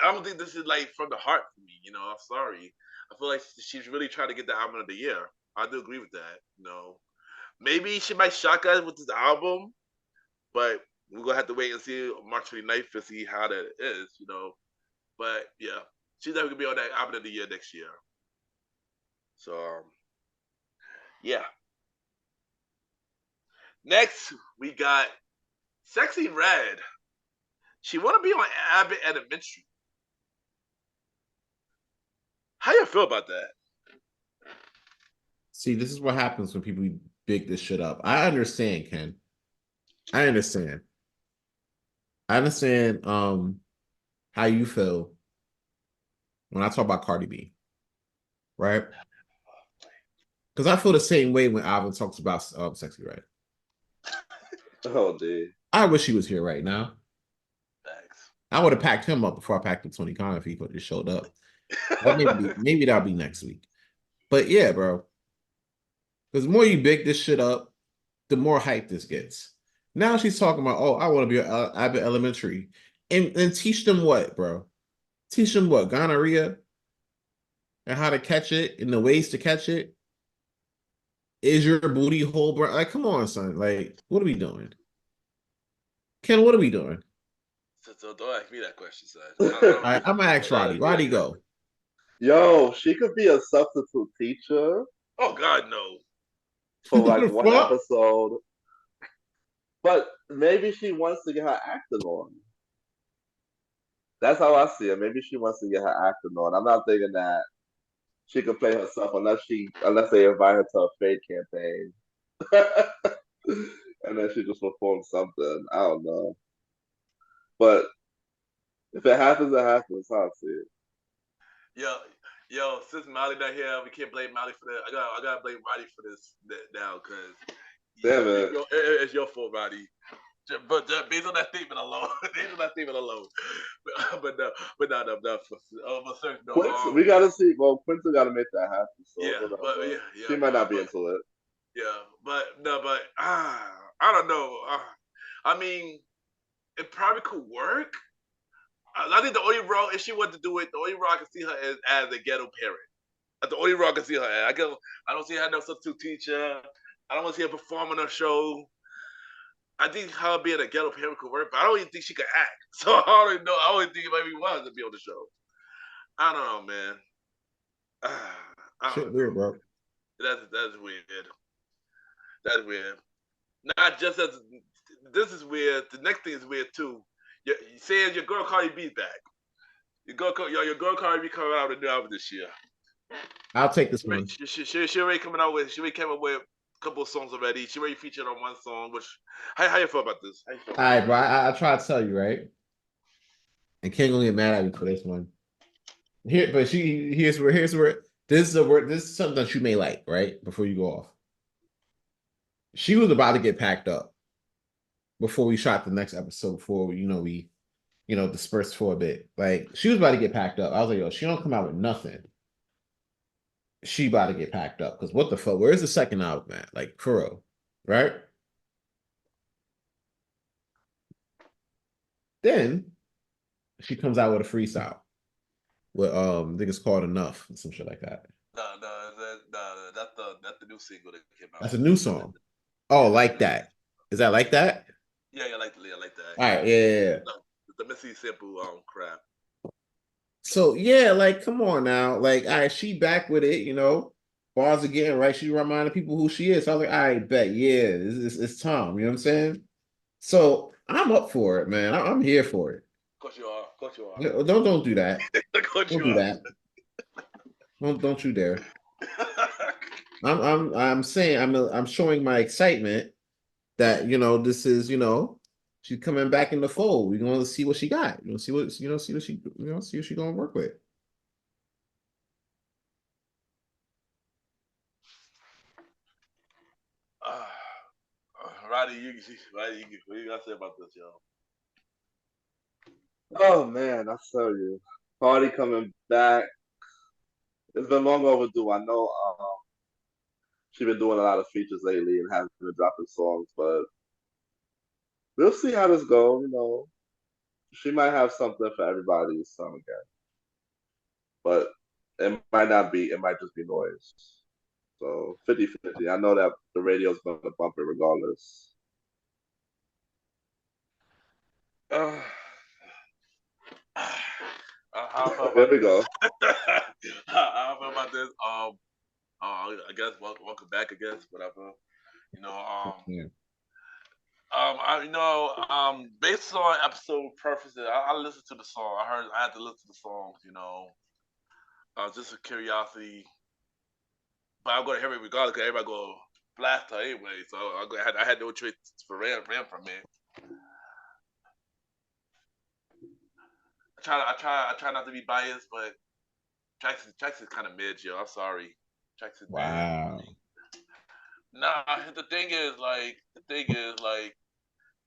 I don't think this is like from the heart for me. I'm sorry. I feel like she's really trying to get the album of the year. I do agree with that. Maybe she might shock us with this album, but we're gonna have to wait and see March 29th to see how that is. But yeah, she's definitely gonna be on that album of the year next year. So yeah. Next we got Sexy Red. She want to be on Abbott Elementary. How you feel about that? See, this is what happens when people big this shit up. I understand, Ken. I understand how you feel when I talk about Cardi B, right? Because I feel the same way when Alvin talks about Sexy Red. Oh, dude. I wish he was here right now. Thanks. I would have packed him up before I packed up Tony Khan if he could have showed up. Maybe that'll be next week. But yeah, bro. Because the more you big this shit up, the more hype this gets. Now she's talking about, I want to be at Abbott Elementary. And teach them what, bro? Teach them what? Gonorrhea? And how to catch it and the ways to catch it? Is your booty hole, bro? Like, come on, son. Like, what are we doing? Ken, what are we doing? So don't ask me that question, son. All right, I'm gonna ask Roddy. Roddy, go. Yo, she could be a substitute teacher. Oh God, no. For like one episode. But maybe she wants to get her acting on. That's how I see it. Maybe she wants to get her acting on. I'm not thinking that she could play herself unless they invite her to a fade campaign. And then she just performs something. I don't know. But if it happens, it happens. How I see it. Yo, since Molly not here, we can't blame Molly for that. I gotta blame Roddy for this now, because damn it, it's your fault, Roddy. But based on that statement alone, but no. We gotta see. Well, Quincy gotta make that happen. So yeah, she might not be into it. Yeah, but I don't know. I mean, it probably could work. I think the only role, if she wanted to do it, the only role I can see her as a ghetto parent. That's the only role I can see her as. I don't see her as no substitute teacher. I don't want to see her perform on a show. I think her being a ghetto parent could work, but I don't even think she could act. So I don't even know. I don't even think it might be wise to be on the show. I don't know, man. Shit weird, bro. That's weird. That's weird. Not just as this is weird. The next thing is weird too. You saying your girl Cardi B's back. Your girl Cardi B coming out with a new album this year. I'll take this one. She already coming out with. She already came up with a couple of songs already. She already featured on one song. Which how you feel about this? All right, bro. I try to tell you, right? And King gonna get mad at me for this one. Here's where This is something that you may like, right? Before you go off. She was about to get packed up before we shot the next episode, before we dispersed for a bit. Like, she was about to get packed up. I was like, yo, she don't come out with nothing. She about to get packed up. Because what the fuck? Where's the second album at? Like, for real. Right? Then she comes out with a freestyle. With I think it's called Enough or some shit like that. No, that's the new single that came out. That's a new song. Oh, like that. Is that like that? Yeah, I like that. All right, yeah. The Missy Simple crap. So yeah, like, come on now. Like, all right, she back with it, Bars are getting right. She reminding people who she is. So I was like, all right, bet, yeah, it's time. You know what I'm saying? So I'm up for it, man. I'm here for it. Of course you are. Of course you are. Don't do that. Of course Don't you do are. that. Don't you dare. I'm saying I'm showing my excitement that this is she's coming back in the fold. We're gonna see what she got. See what she gonna work with. Roddy, what you gotta say about this, yo? Oh man, I tell you, Party coming back. It's been long overdue. I know she's been doing a lot of features lately and has been dropping songs, but we'll see how this goes. She might have something for everybody's song again, but it might not be. It might just be noise. So 50-50. I know that the radio's going to bump it regardless. There we go. How about this? I guess welcome back. I guess whatever. Yeah. Based on episode preferences, I listened to the song. I had to listen to the songs. Just a curiosity. But I'm gonna hear it regardless because everybody go blast her anyway. So I had no choice for ran from it. I try not to be biased, but Jackson's kind of mid, yo. I'm sorry, Jackson. Wow. Nah, the thing is like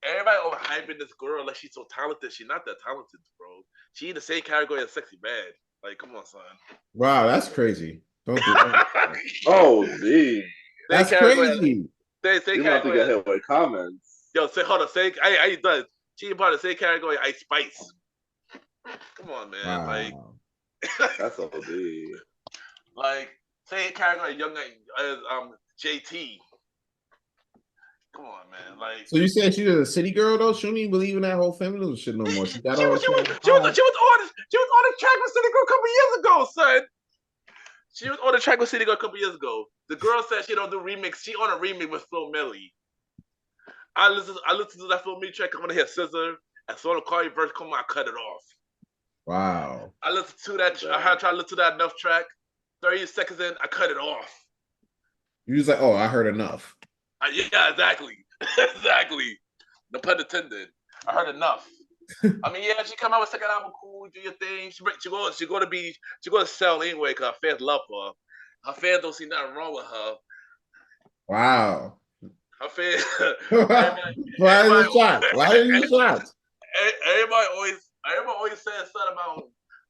everybody overhyping this girl like she's so talented. She's not that talented, bro. She in the same category as Sexy Bad. Like, come on, son. Wow, that's crazy. Don't do that. Oh, gee. That's crazy. You have to get hit with comments. Yo, hold on. I ain't done. She part of the same category. Ice Spice. Come on, man. Wow. Like, that's OD. Like, same category young as JT. Come on, man. Like, so you saying she's a city girl though? She don't even believe in that whole feminism shit no more. She got she was on the track with City Girl a couple years ago, son. She was on the track with City Girl a couple years ago. The girl said she don't do remix. She on a remix with Flo Milli. I listened to that Flo Milli track. I want to hear Scissor. And so the Cardi verse come on, I cut it off. Wow. I listened to that. I had to try to listen to that enough track. 30 seconds in, I cut it off. You was like, oh, I heard enough. Yeah, exactly. Exactly. No pun intended. I heard enough. I mean, yeah, she come out with second album, cool, do your thing. She gonna sell anyway because her fans love her. Her fans don't see nothing wrong with her. Wow. Her fans. Why did you shots? Everybody always says something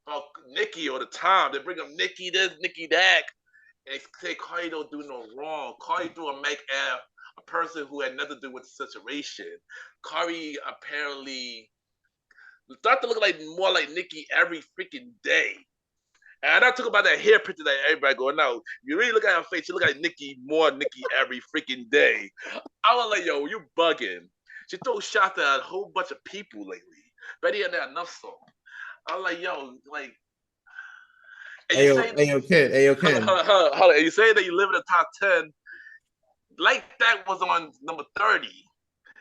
about Nicki all the time. They bring up Nicki this, Nicki that, and say Cardi don't do no wrong. Cardi do a make a person who had nothing to do with the situation. Cardi apparently start to look more like Nicki every freaking day. And I'm not talking about that hair picture that everybody going out. You really look at her face, she look like Nicki every freaking day. I was like, yo, you bugging. She throws shots at a whole bunch of people lately. Betty had that enough song. I was like, yo, like. Hey, yo, Ken. Hold on. You say that you live in the top 10. Like that was on number 30.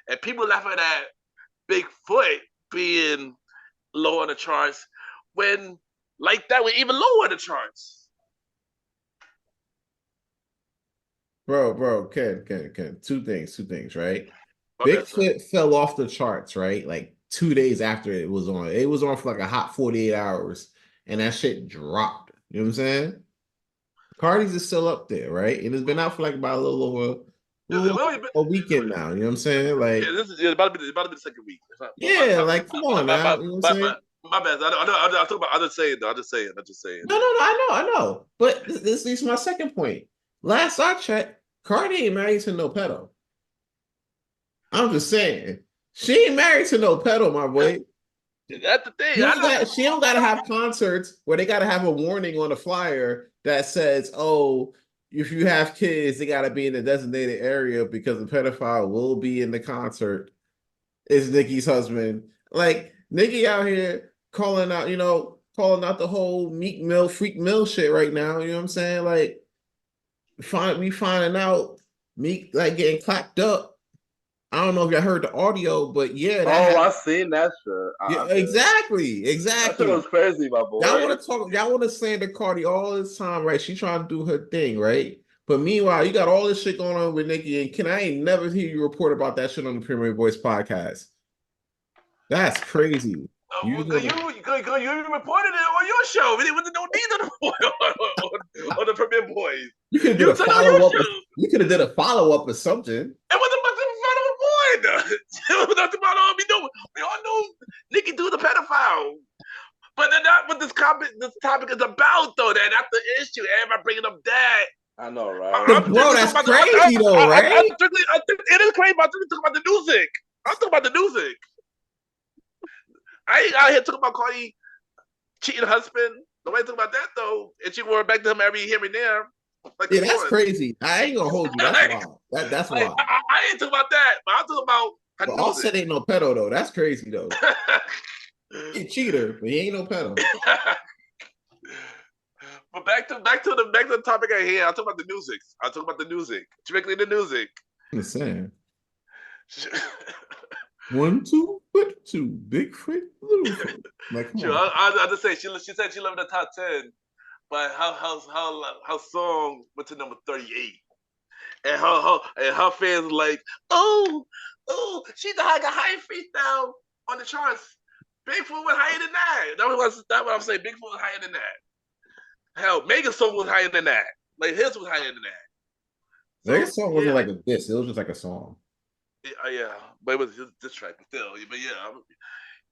And people laughing at Bigfoot being low on the charts when like that was even lower on the charts. Bro, Ken. Two things, right? Okay, Bigfoot fell off the charts, right? Like 2 days after it was on. It was on for like a hot 48 hours, and that shit dropped. You know what I'm saying? Cardi's is still up there, right? And it's been out for like about a little over a weekend now. You know what I'm saying? Like, this is about to be the second week. yeah, like come on now. You know what I'm saying? My bad. I talk about. I'm just saying though. I'm just saying. No, I know. But this is my second point. Last I checked, Cardi ain't married to no pedo. I'm just saying. She ain't married to no pedo, my boy. That's the thing. She don't gotta have concerts where they gotta have a warning on the flyer that says, "Oh, if you have kids, they gotta be in the designated area because the pedophile will be in the concert." Is Nicki's husband like Nicki out here calling out? Calling out the whole Meek Mill, Freak Mill shit right now. You know what I'm saying? Like, we finding out Meek like getting clapped up. I don't know if y'all heard the audio, but yeah. I seen that shit. Yeah, exactly. That shit was crazy, my boy. Y'all want to slander Cardi all this time, right? She trying to do her thing, right? But meanwhile, you got all this shit going on with Nicki, and I ain't never hear you report about that shit on the Premier Voice podcast. That's crazy. You reported it on your show. There was no need to report on the Premier Boys. You could have did a follow up. You could have did a follow up or something. It wasn't much of a follow up. It was nothing about all we all know Nicki do the pedophile. But that's not what this topic is about, though. That's the issue. Everybody bringing up that. I know, right? Bro, that's crazy, though, right? I think it is crazy. I'm talking about the music. I'm talking about the music. I ain't out here talking about Cardi cheating her husband. Nobody talking about that, though. And she went back to him every here and there. Like, yeah, that's crazy. I ain't gonna hold you. That's wild. That's wild. I ain't talking about that, but I'm talking about her music. Offset ain't no pedo, though. That's crazy, though. He a cheater, but he ain't no pedo. But back to the topic I hear. I'm talking about the music. Strictly the music. I'm saying. 1, 2, foot 2, big foot, little foot. Like, come on. I just say she said she lived in the top 10, but her song went to number 38, and her fans like, oh, she's the high freestyle on the charts. Bigfoot was higher than that. That's what I'm saying. Bigfoot was higher than that. Hell, Megan's song was higher than that. Like his was higher than that. Megan's song wasn't like a diss. It was just like a song. Yeah, but it was just this track, but still, but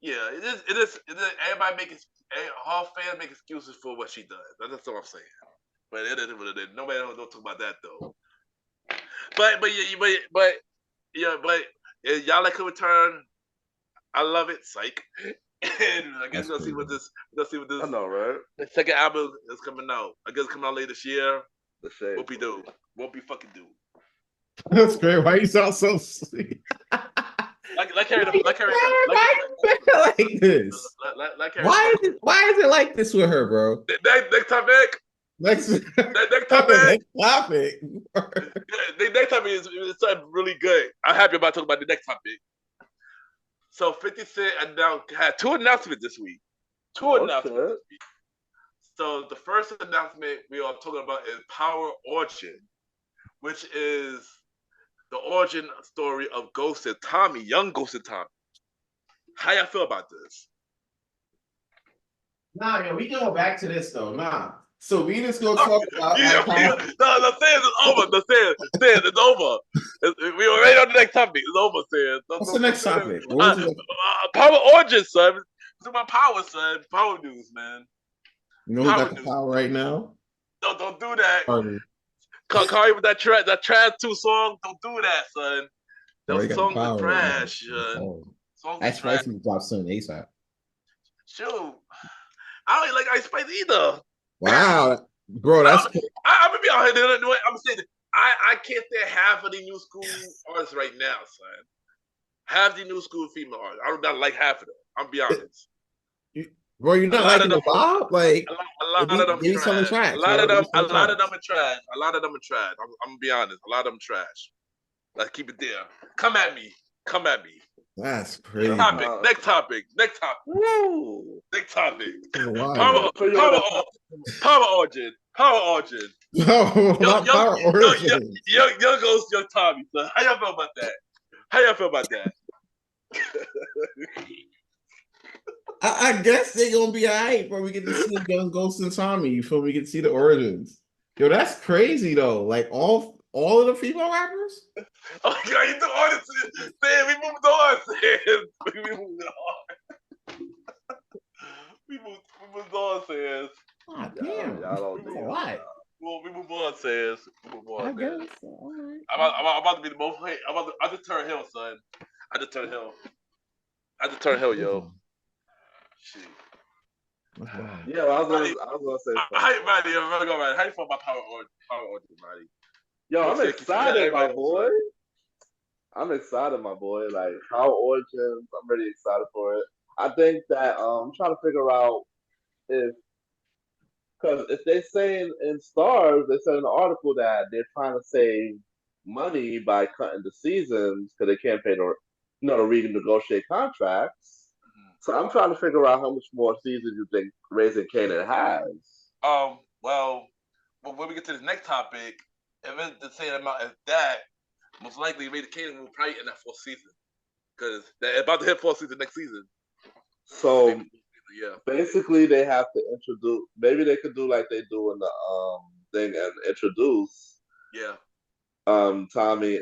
it is. Everybody all fans make excuses for what she does. That's what I'm saying. But it is what it is. Nobody don't talk about that though. But y'all like her return. I love it, psych. And I guess we'll see what this. I know, right? The second album is coming out. I guess it's coming out later this year. The shade. Won't be fucking do. That's great. Why you sound so sweet? Like Harry. Like this. Why is it like this with her, bro? Next topic. Next topic. Next topic. The next topic is something really good. I'm happy about talking about the next topic. So 50 Cent had two announcements this week. Announcements this week. So the first announcement we are talking about is Power Origin, which is the origin story of Ghosted Tommy, young Ghosted Tommy. How y'all feel about this? Nah, yo, we can go back to this though. Nah. So we just gonna talk about the saying is over. The saying it's over. We were right on the next topic. It's over, saying. What's the next topic? Power Origin, son. It's about power, son. Power news, man. You know who got the power right now? Don't do that. Cardi with that trash 2 song. Don't do that, son. Those songs are trash. Ice Spice needs to drop soon ASAP. Shoot. I don't like Ice Spice either. Wow, bro, that's. I'm gonna be out here. I'm saying I can't say half of the new school artists right now, son. Half the new school female artists. I don't like half of them. I'm be honest. Bro, you're not liking the vibe? Like a lot of them trash. A lot of them are trash. I'm gonna be honest. A lot of them trash. Let's keep it there. Come at me. That's crazy. Next topic. Woo. Next topic. Wow. Power Origin. No, not Power Origin. Young Ghost, young Tommy. So how y'all feel about that? I guess they're gonna be alright, bro. We get to see Young Ghost and Tommy. You feel me? We get to see the origins. Yo, that's crazy though. Like all of the female rappers. Oh God, you do all this. Sam, we moved on. Sam, we moved on. We moved on, Sam. Ah, Y'all, damn. y'all don't That's do a that. lot. Well, we move on, Sam. We move I on, man. guess. All right. I'm about to be the most. Hey, I just turned hill, son. I just turned hill, yo. Shit. That's wild. Yeah, I was gonna say something. How you, Roddy? I'm gonna go, Roddy. How you feel about Power Origin, Roddy? Yo, I'm excited, my Everybody boy. knows, I'm excited, my boy. Like Power Origins, I'm really excited for it. I think that I'm trying to figure out if because if they say in Stars, they said in the article that they're trying to save money by cutting the seasons because they can't pay the to renegotiate contracts. So I'm trying to figure out how much more seasons you think Raising Kanan has. Well, when we get to this next topic, if it's the same amount as that, most likely Raider Kanan will probably end that fourth season because they're about to hit fourth season next season. So yeah, basically, they have to introduce. Maybe they could do like they do in the thing and introduce yeah. Tommy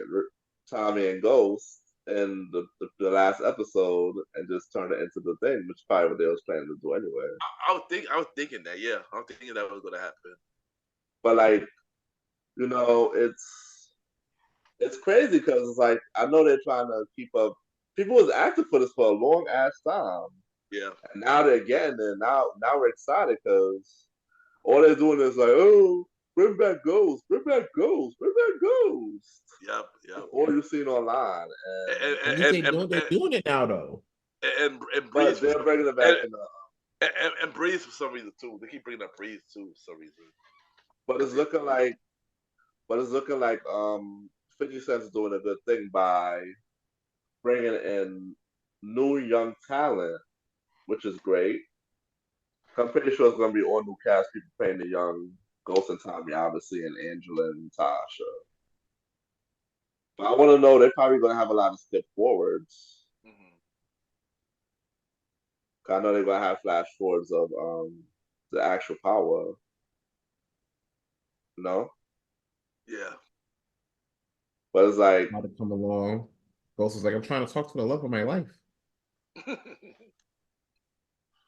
and Ghost in the last episode and just turn it into the thing, which is probably what they was planning to do anyway. I was thinking that. Yeah, I was thinking that was gonna happen. But like, it's crazy because it's like I know they're trying to keep up. People was acting for this for a long ass time. Yeah. And now they're getting it. Now we're excited because all they're doing is like, oh, bring back Ghost, bring back Ghost, bring back Ghost. Yep. All you've seen online. They're doing it now though. And Breeze, but they're bringing it back and Breeze for some reason too. They keep bringing up Breeze too for some reason. But it's looking like 50 Cent's doing a good thing by bringing in new young talent, which is great. I'm pretty sure it's going to be all new cast people playing the young Ghost and Tommy, obviously, and Angela and Tasha. But I want to know, they're probably going to have a lot of skip forwards. I know they're going to have flash forwards of the actual power. No? Yeah. But it's like, How to come along. Ghost is like, I'm trying to talk to the love of my life.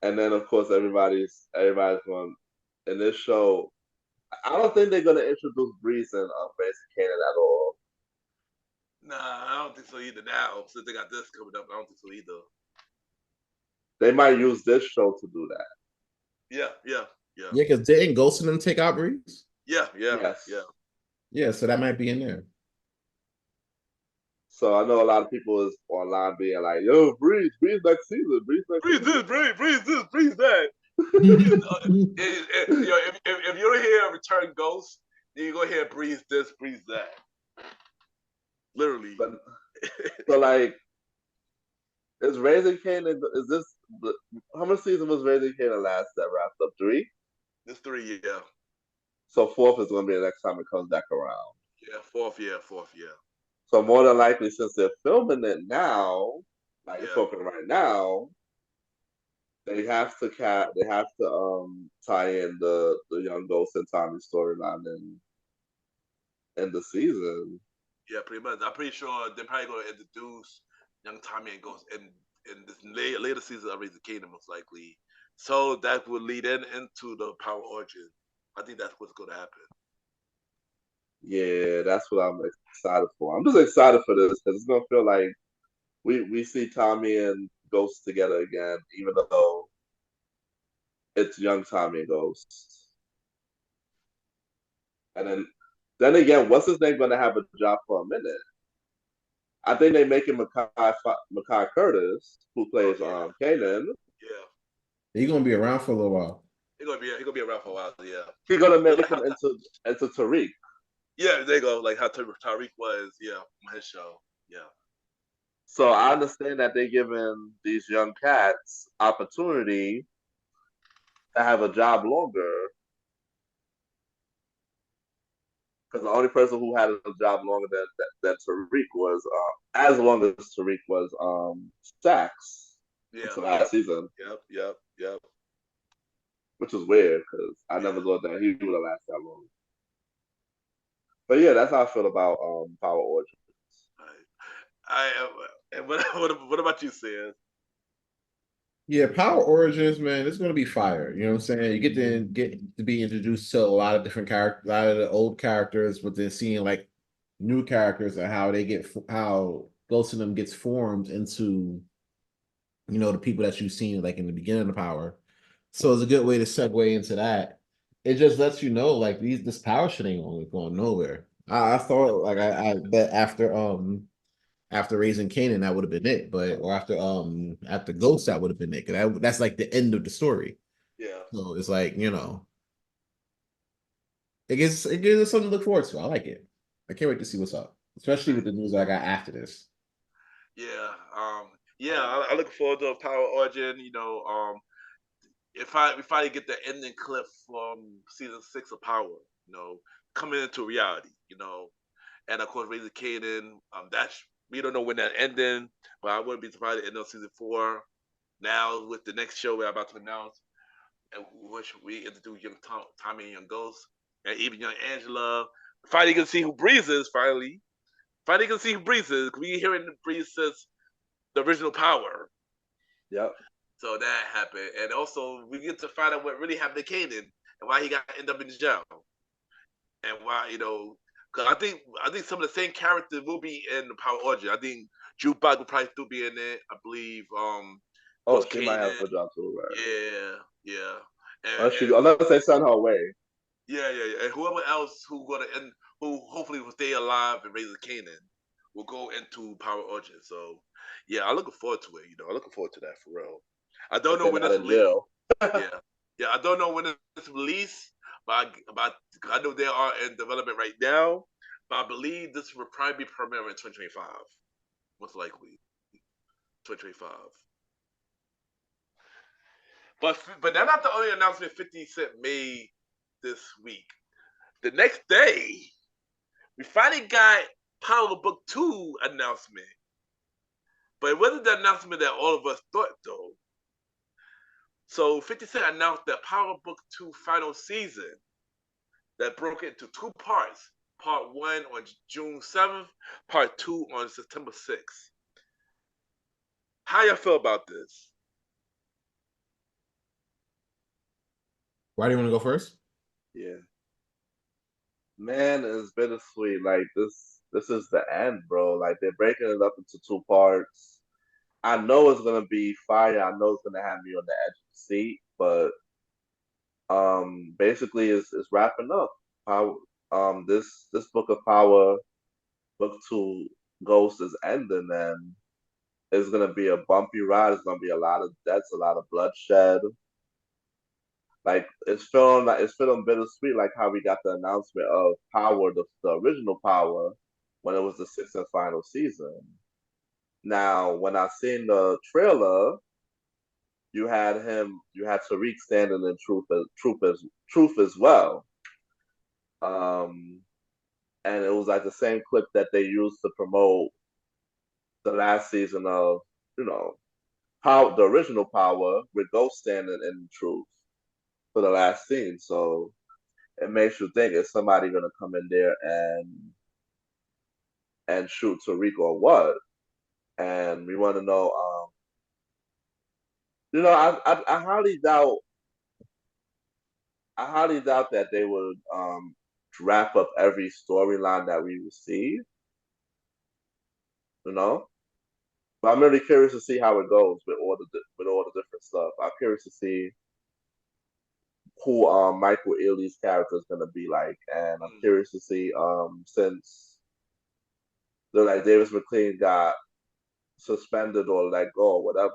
and then of course everybody's going in this show. I don't think they're going to introduce Breeze and Basic Kanan at all. Nah, I don't think so either. Now since they got this coming up, I don't think so either. They might use this show to do that. Yeah. Yeah, because didn't Ghost and them take out Breeze? Yeah. Yes. Yeah, so that might be in there. So I know a lot of people is online being like, "Yo, Breeze next season, Breeze next Breeze season. this, Breeze that." If you don't hear Return Ghost, then you're gonna hear Breeze this, Breeze that. Literally. So like, is Raising Kanan? Is this how much season was Raising Kanan last that wrapped up? 3? This 3, yeah. So 4th is going to be the next time it comes back around. Yeah, 4th, yeah. So more than likely, since they're filming it now, like you're talking right now, they have to tie in the young Ghost and Tommy storyline in the season. Yeah, pretty much. I'm pretty sure they're probably going to introduce young Tommy and Ghost in this later season of Raising Kanan, most likely. So that will lead into the Power Origin. I think that's what's going to happen. Yeah, that's what I'm excited for. I'm just excited for this because it's gonna feel like we see Tommy and Ghost together again, even though it's young Tommy and Ghost. And then again, what's his name gonna have a job for a minute? I think they making Makai Curtis, who plays Kanan. Yeah, He's gonna be around for a little while. He's gonna be around for a while. Yeah, he's gonna make him into Tariq. Yeah, there you go. Like how Tariq was, on his show. Yeah. So I understand that they're giving these young cats opportunity to have a job longer. Because the only person who had a job longer than Tariq was, as long as Tariq was Stacks. Yeah. So last season. Yep. Which is weird because I never thought that he would have lasted that long. But yeah, that's how I feel about Power Origins. And what about you, Sid? Yeah, Power Origins, man, it's gonna be fire. You know what I'm saying? You get to be introduced to a lot of different characters, a lot of the old characters, but then seeing like new characters and how they get how Ghost of them gets formed into the people that you've seen like in the beginning of Power. So it's a good way to segue into that. It just lets you know like this power shit ain't going nowhere. I thought like I bet after raising Canaan, that would have been it. But or after Ghost, that would have been it. 'Cause that's like the end of the story. Yeah. So it's like, it gives us something to look forward to. I like it. I can't wait to see what's up. Especially with the news that I got after this. Yeah. Yeah, I look forward to a Power Origin. If I finally get the ending clip from season 6 of Power, coming into reality, and of course Raising Kanan. That's we don't know when that ending, but I wouldn't be surprised to end on season 4. Now with the next show we're about to announce, which we introduce young Tommy and young Ghost, and even young Angela. Finally, can see who Breeze is. Finally, can see who Breeze is. We hearing Breeze says the original Power. Yep. So that happened, and also we get to find out what really happened to Kanan and why he got end up in jail, and why because I think some of the same characters will be in the Power Origin. I think Jukebox will probably still be in it. I believe. Oh, Coach she might have Kanan. a job too, right? Yeah. Unless they send her away. Yeah. And whoever else who hopefully will stay alive and raise a Canaan will go into Power Origin. So yeah, I'm looking forward to it. I'm looking forward to that for real. I don't If know they're when not it's in released. jail. Yeah. Yeah, I don't know when it's released, I know they are in development right now. But I believe this will probably be premiering in 2025, most likely 2025. But that's not the only announcement 50 Cent made this week. The next day, we finally got Power Book 2 announcement. But it wasn't the announcement that all of us thought, though. So 50 Cent announced that Power Book 2 final season that broke it into 2 parts. Part 1 on June 7th, Part 2 on September 6th. How y'all feel about this? Why do you want to go first? Yeah. Man, it's bittersweet. Like this is the end, bro. Like they're breaking it up into 2 parts. I know it's gonna be fire. I know it's gonna have me on the edge of the seat, but basically it's wrapping up. How this book of power, book 2, Ghost is ending, and it's gonna be a bumpy ride. It's gonna be a lot of deaths, a lot of bloodshed. Like it's feeling bittersweet, like how we got the announcement of Power, the original Power, when it was the 6th and final season. Now, when I seen the trailer, you had Tariq standing in truth as well. Um, and it was like the same clip that they used to promote the last season of, you know, the original Power with Ghost standing in truth for the last scene. So it makes you think, is somebody gonna come in there and shoot Tariq or what? And we want to know. I highly doubt that they would wrap up every storyline that we receive. You know, but I'm really curious to see how it goes with all the different stuff. I'm curious to see who Michael Ealy's character is gonna be like, and I'm curious to see since they're like Davis McLean got suspended or let go or whatever,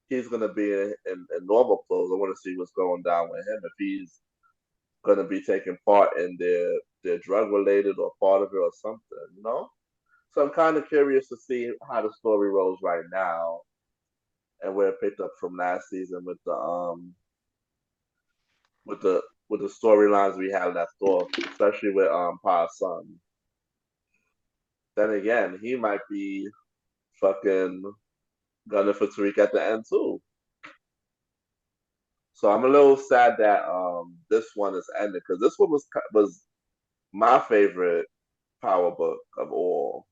he's gonna be in normal clothes. I want to see what's going down with him, if he's gonna be taking part in their drug related or part of it or something, you know. So I'm kind of curious to see how the story rolls right now and where it picked up from last season with the with the storylines we had left off, especially with Pa's son. Then again, he might be fucking gunning for Tariq at the end too. So I'm a little sad that this one is ended, because this one was my favorite power book of all.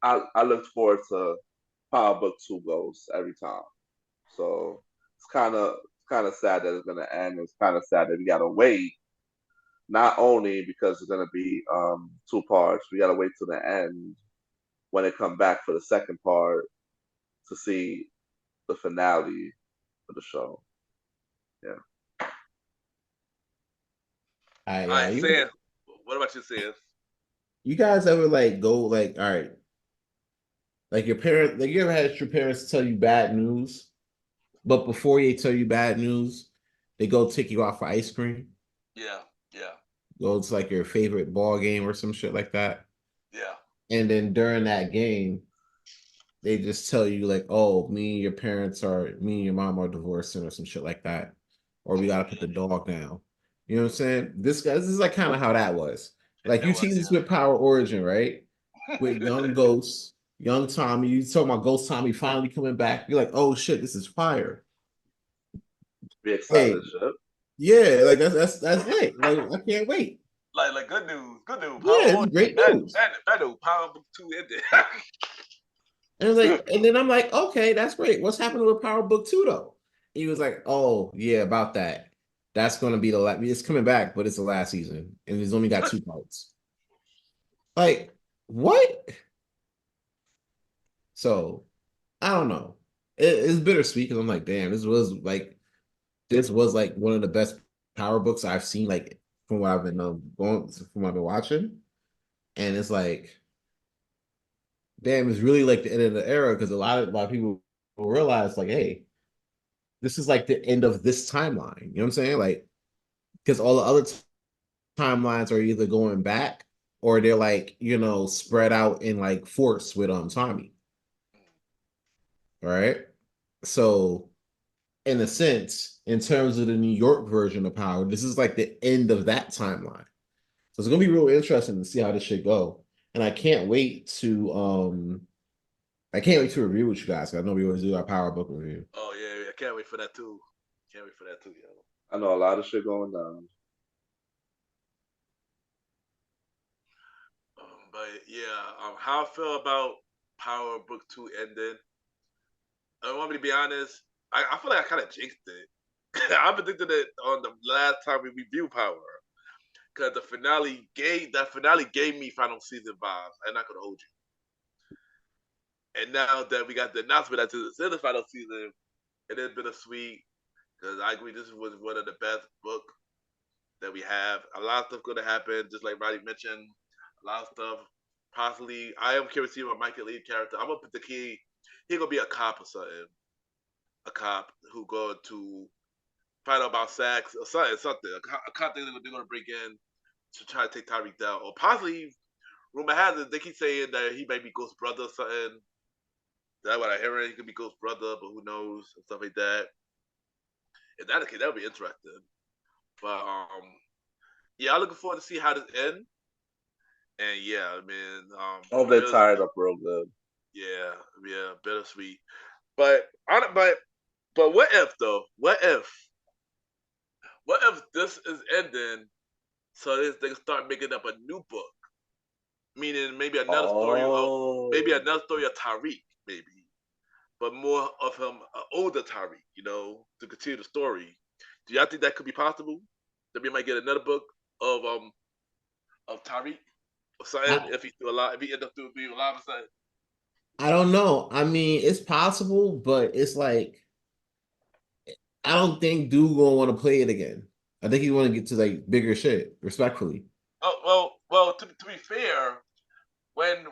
I look forward to Power Book 2 Ghosts every time. So it's kind of sad that it's gonna end. It's kind of sad that we gotta wait. Not only because it's gonna be two parts, we gotta wait till the end when it come back for the second part to see the finale of the show. Yeah. I All right, you Sam. What about you, Sam? you guys ever like go like all right, like your parent, like you ever had your parents tell you bad news, but before they tell you bad news, they go take you out for ice cream, Yeah, yeah, go to like your favorite ball game or some shit like that, yeah. and then during that game, they just tell you like, oh, me and your mom are divorcing or some shit like that, or we gotta put the dog down. You know what I'm saying? This is like kind of how that was. Like It you was, see this with Power Origin, right? With yeah. young Ghost, young Tommy. You talking about Ghost Tommy finally coming back? You're like, oh shit, this is fire. Be excited Hey, as shit. yeah, like that's it. Like I can't wait. Like good news, good news. Power Yeah, it's on great bad, news. bad news. Power Book 2 ended. And I was like, and then I'm like, okay, that's great. What's happening with Power Book 2 though? He was like, oh yeah, about that. That's gonna be the last. It's coming back, but it's the last season, and it's only got two parts. Like what? So I don't know. It's bittersweet because I'm like, damn, this was like one of the best Power books I've seen, like from what I've been from what I've been watching, and it's like, damn, it's really like the end of the era because a lot of people realize like, hey, this is like the end of this timeline. You know what I'm saying? Like, because all the other timelines are either going back or they're like, spread out in like force with Tommy. All right. So in a sense, in terms of the New York version of Power, this is like the end of that timeline. So it's gonna be real interesting to see how this shit go. And I can't wait to review with you guys. I know we always do our Power Book review. Oh yeah, I can't wait for that too. Can't wait for that too, yo. I know a lot of shit going down. But yeah, how I feel about Power Book 2 ending. I want me to be honest. I feel like I kind of jinxed it. I predicted it on the last time we reviewed Power because the finale gave me final season vibes. I'm not gonna hold you. And now that we got the announcement that it's in the final season, it is bittersweet because I agree this was one of the best books that we have. A lot of stuff gonna happen, just like Roddy mentioned. A lot of stuff. Possibly, I am curious to see what Michael Lee character. I'm gonna put the key. He gonna be a cop or something. A cop who going to find out about sex or something. A cop thing they're gonna bring in to try to take Tyreek down, or possibly rumor has it they keep saying that he might be Ghost's brother or something. That's what I hear. He could be Ghost's brother, but who knows and stuff like that. If that's the case, that would be interesting. But yeah, I'm looking forward to see how this ends. And yeah, I mean, I hope they tied up real good. yeah, yeah, bittersweet. But what if though? What if this is ending so they can start making up a new book? Meaning maybe Oh, another story of Tariq, maybe, but more of him, older Tariq, to continue the story. Do y'all think that could be possible? That we might get another book of Tariq or something I, if he's still alive, if he ends up being alive or something. I don't know. I mean, it's possible, but it's like I don't think Dude gonna want to play it again. I think he want to get to like bigger shit, respectfully. Well. To be fair, when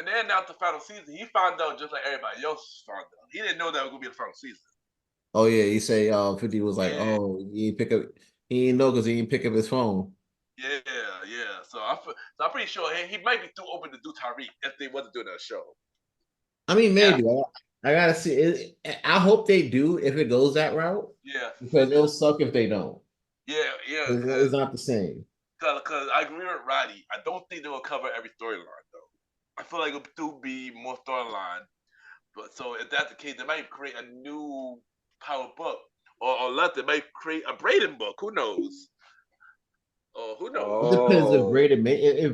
they announced the final season, he found out just like everybody else found out. He didn't know that was gonna be the final season. Oh yeah, you say 50 was like, Yeah, oh, he didn't know because he didn't pick up his phone. yeah, yeah. So I'm pretty sure he might be too open to do Tyreek if they wasn't doing that show. I mean, Yeah, maybe. I gotta see it. I hope they do if it goes that route yeah, because it'll suck if they don't. yeah. It's not the same. Because I agree with Roddy. I don't think they will cover every storyline though. I feel like it'll do be more storyline. But so if that's the case, they might create a new power book, or let they might create a Braden book. Who knows? Oh, who knows? It depends if Oh,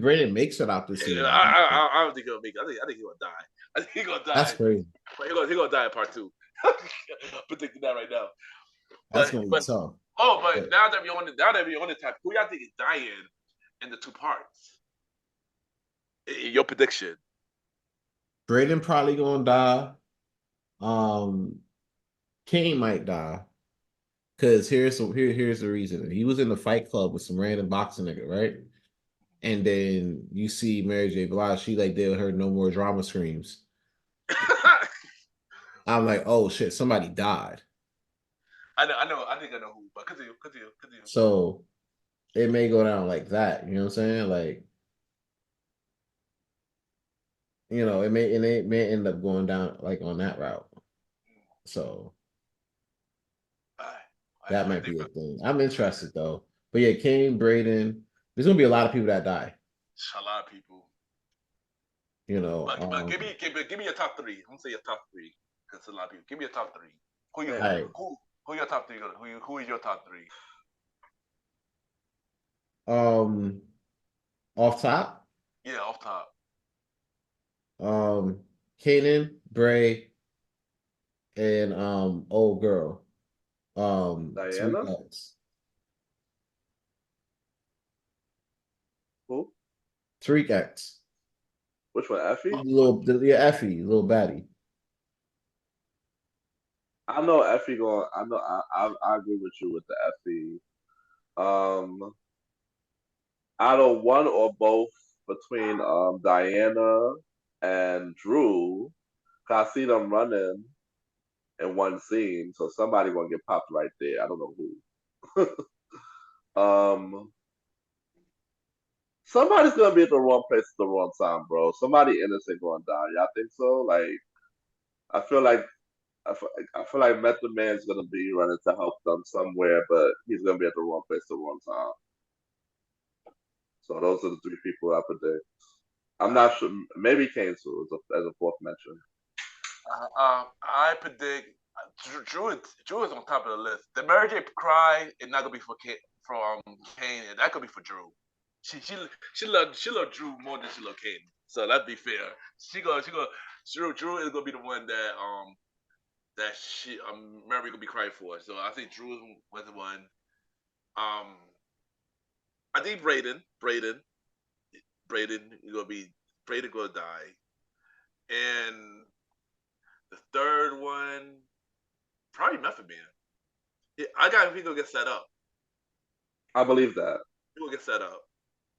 Braden makes it out this Yeah, season. I don't think he'll make it. I think he's gonna die. I think he's gonna That's die. crazy. But he gonna die in part 2. Predicting that right now. That's But gonna be but tough. but But now that we're on the topic, who y'all think is dying in the 2 parts? Your prediction. Braden probably gonna die. Kane might die. Cause here's the reason. He was in the Fight Club with some random boxing nigga, right? And then you see Mary J. Blige, she like did her no more drama screams. I'm like, oh shit, somebody died. I think I know who, but continue. So it may go down like that. You know what I'm saying? Like, it may end up going down like on that route. So that I might think be a thing. I'm interested though. But yeah, Kane, Braden, there's gonna be a lot of people that die. a lot of people. You know, But give me your top 3. I'm gonna say your top 3 because a lot of people. Give me your top 3. Who you man. like, who your top 3? Who is your top 3? um, off top, Yeah, off top. Kanan, Bray, and old girl, Tariq Diana? X. Who? Tariq X. Which one? Effie? Effie, little baddie. I know Effie going. I know. I agree with you with the Effie. Um, out of one or both between Diana and Drew, 'cause I see them running in one scene, so somebody gonna get popped right there. I don't know who. Somebody's gonna be at the wrong place at the wrong time, bro. Somebody innocent gonna die. Y'all think so? Like, I feel like I feel like Method Man's gonna be running to help them somewhere, but he's gonna be at the wrong place at the wrong time. So those are the 3 people I predict. I'm not sure. Maybe Kane too as a fourth mention. I predict Drew is on top of the list. The Mary J. Cry is not gonna be for Kane. That could be for Drew. She love Drew more than she love Kane. So let's be fair. Drew is gonna be the one that Mary gonna be crying for. So I think Drew was the one. Um, I think Braden gonna be Braden gonna die, and the third one probably Method Man. Yeah, I got people get set up. I believe that. People get set up,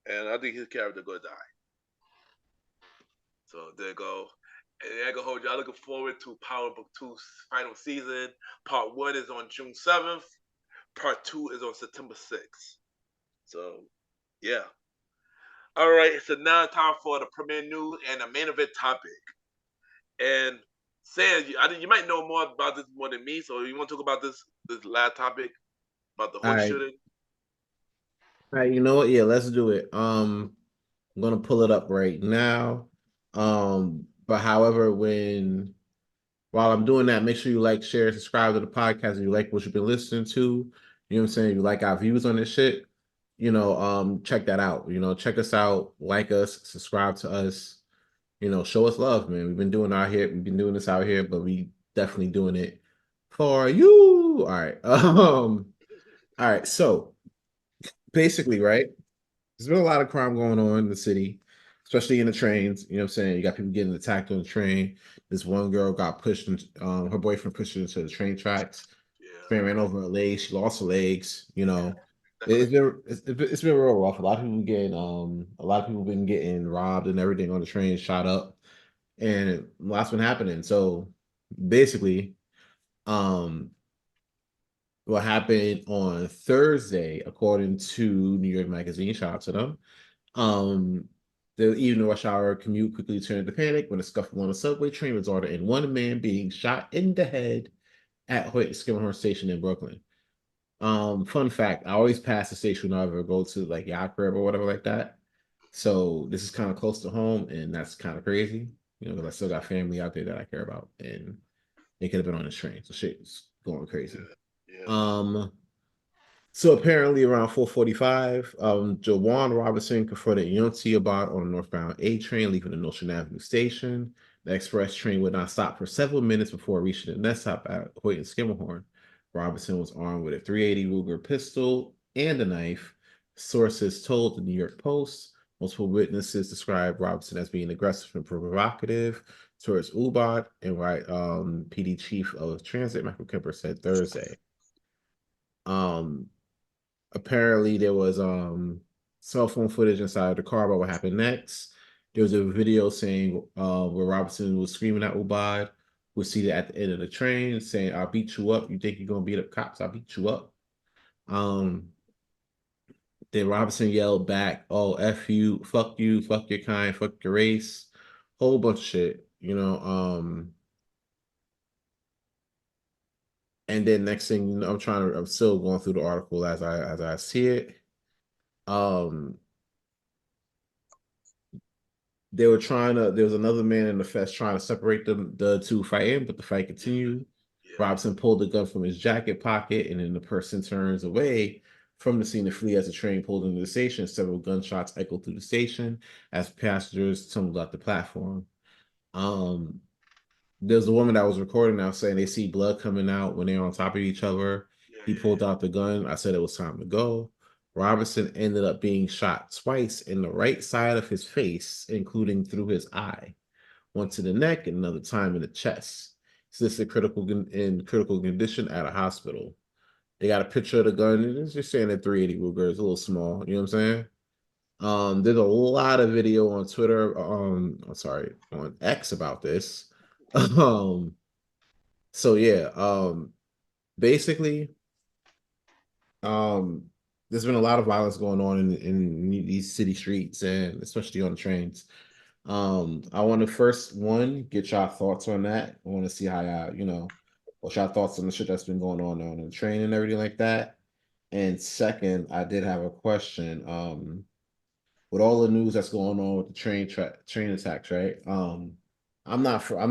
and I think his character gonna die. So there you go. And I can hold y'all looking forward to Power Book 2's final season. Part 1 is on June 7th. Part 2 is on September 6th. So, yeah. All right, so now it's time for the premiere news and the main event topic. And Sam, you might know more about this more than me, so you want to talk about this last topic about the All Hoyt right. shooting? All right, you know what? Yeah, let's do it. I'm gonna pull it up right now. But however, while I'm doing that, make sure you like, share, subscribe to the podcast if you like what you've been listening to. You know what I'm saying? If you like our views on this shit, check that out. Check us out, like us, subscribe to us, show us love, man. We've been doing this out here, but we definitely doing it for you. All right. All right, so basically, right? There's been a lot of crime going on in the city, especially in the trains. You know what I'm saying? You got people getting attacked on the train. This one girl got pushed, her boyfriend pushed her into the train tracks. Yeah. Man ran over her legs. She lost her legs. That's It's been real rough. A lot of people been getting robbed and everything on the train, shot up, and lots been happening. So basically, um, what happened on Thursday, according to New York Magazine, shout out to them. The evening rush hour commute quickly turned to panic when a scuffle on a subway train resulted in one man being shot in the head at Hoyt Skimmerhorn Station in Brooklyn. Fun fact: I always pass the station when I ever go to like yacht crib or whatever like that. So this is kind of close to home, and that's kind of crazy, because I still got family out there that I care about, and they could have been on this train. So shit is going crazy. yeah. Um, So apparently around 4:45, Jawan Robinson confronted Yonti Abad on a northbound A train leaving the Notion Avenue station. The express train would not stop for several minutes before reaching the next stop at Hoyt and Skimmerhorn. Robinson was armed with a 380 Ruger pistol and a knife. Sources told the New York Post. Multiple witnesses described Robinson as being aggressive and provocative towards Ubad, and PD chief of transit Michael Kemper said Thursday. Um, Apparently there was cell phone footage inside the car about what happened next. There was a video saying where Robinson was screaming at Ubad, who was seated at the end of the train, saying, "I'll beat you up. You think you're gonna beat up cops? I'll beat you up." Um, then Robinson yelled back, "Oh, F you, fuck your kind, fuck your race," whole bunch of shit, you know. And then next thing you know, I'm still going through the article as I see it. Um, there was another man in the fest trying to separate the two fighting, but the fight continued. Yeah. Robson pulled the gun from his jacket pocket, and then the person turns away from the scene to flee as the train pulled into the station. Several gunshots echoed through the station as passengers tumbled out the platform. Um, there's a woman that was recording now saying they see blood coming out when they're on top of each other. He pulled out the gun. I said it was time to go. Robinson ended up being shot twice in the right side of his face, including through his eye, once in the neck and another time in the chest. He's listed in critical condition at a hospital. They got a picture of the gun. It's just saying that 380 Ruger is a little small. You know what I'm saying? There's a lot of video on Twitter. I'm sorry, on X about this. Um, so yeah, basically, um, there's been a lot of violence going on in these city streets and especially on the trains. I want to first get y'all thoughts on that. I want to see how y'all, what's y'all thoughts on the shit that's been going on the train and everything like that. And second, I did have a question. With all the news that's going on with the train attacks, right? I'm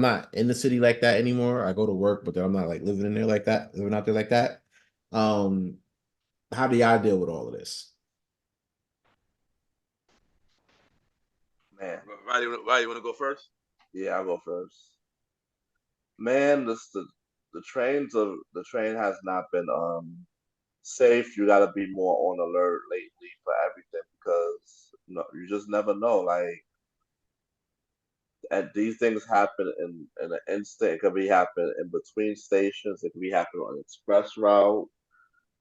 not in the city like that anymore. I go to work, but then I'm not like living in there like that, living out there like that. Um, how do y'all deal with all of this? Man, Roddy, you want to go first? yeah, I'll go first. Man, the train has not been safe. You got to be more on alert lately for everything because you just never know. Like, and these things happen in an instant. It could be happen in between stations. It could be happen on an express route.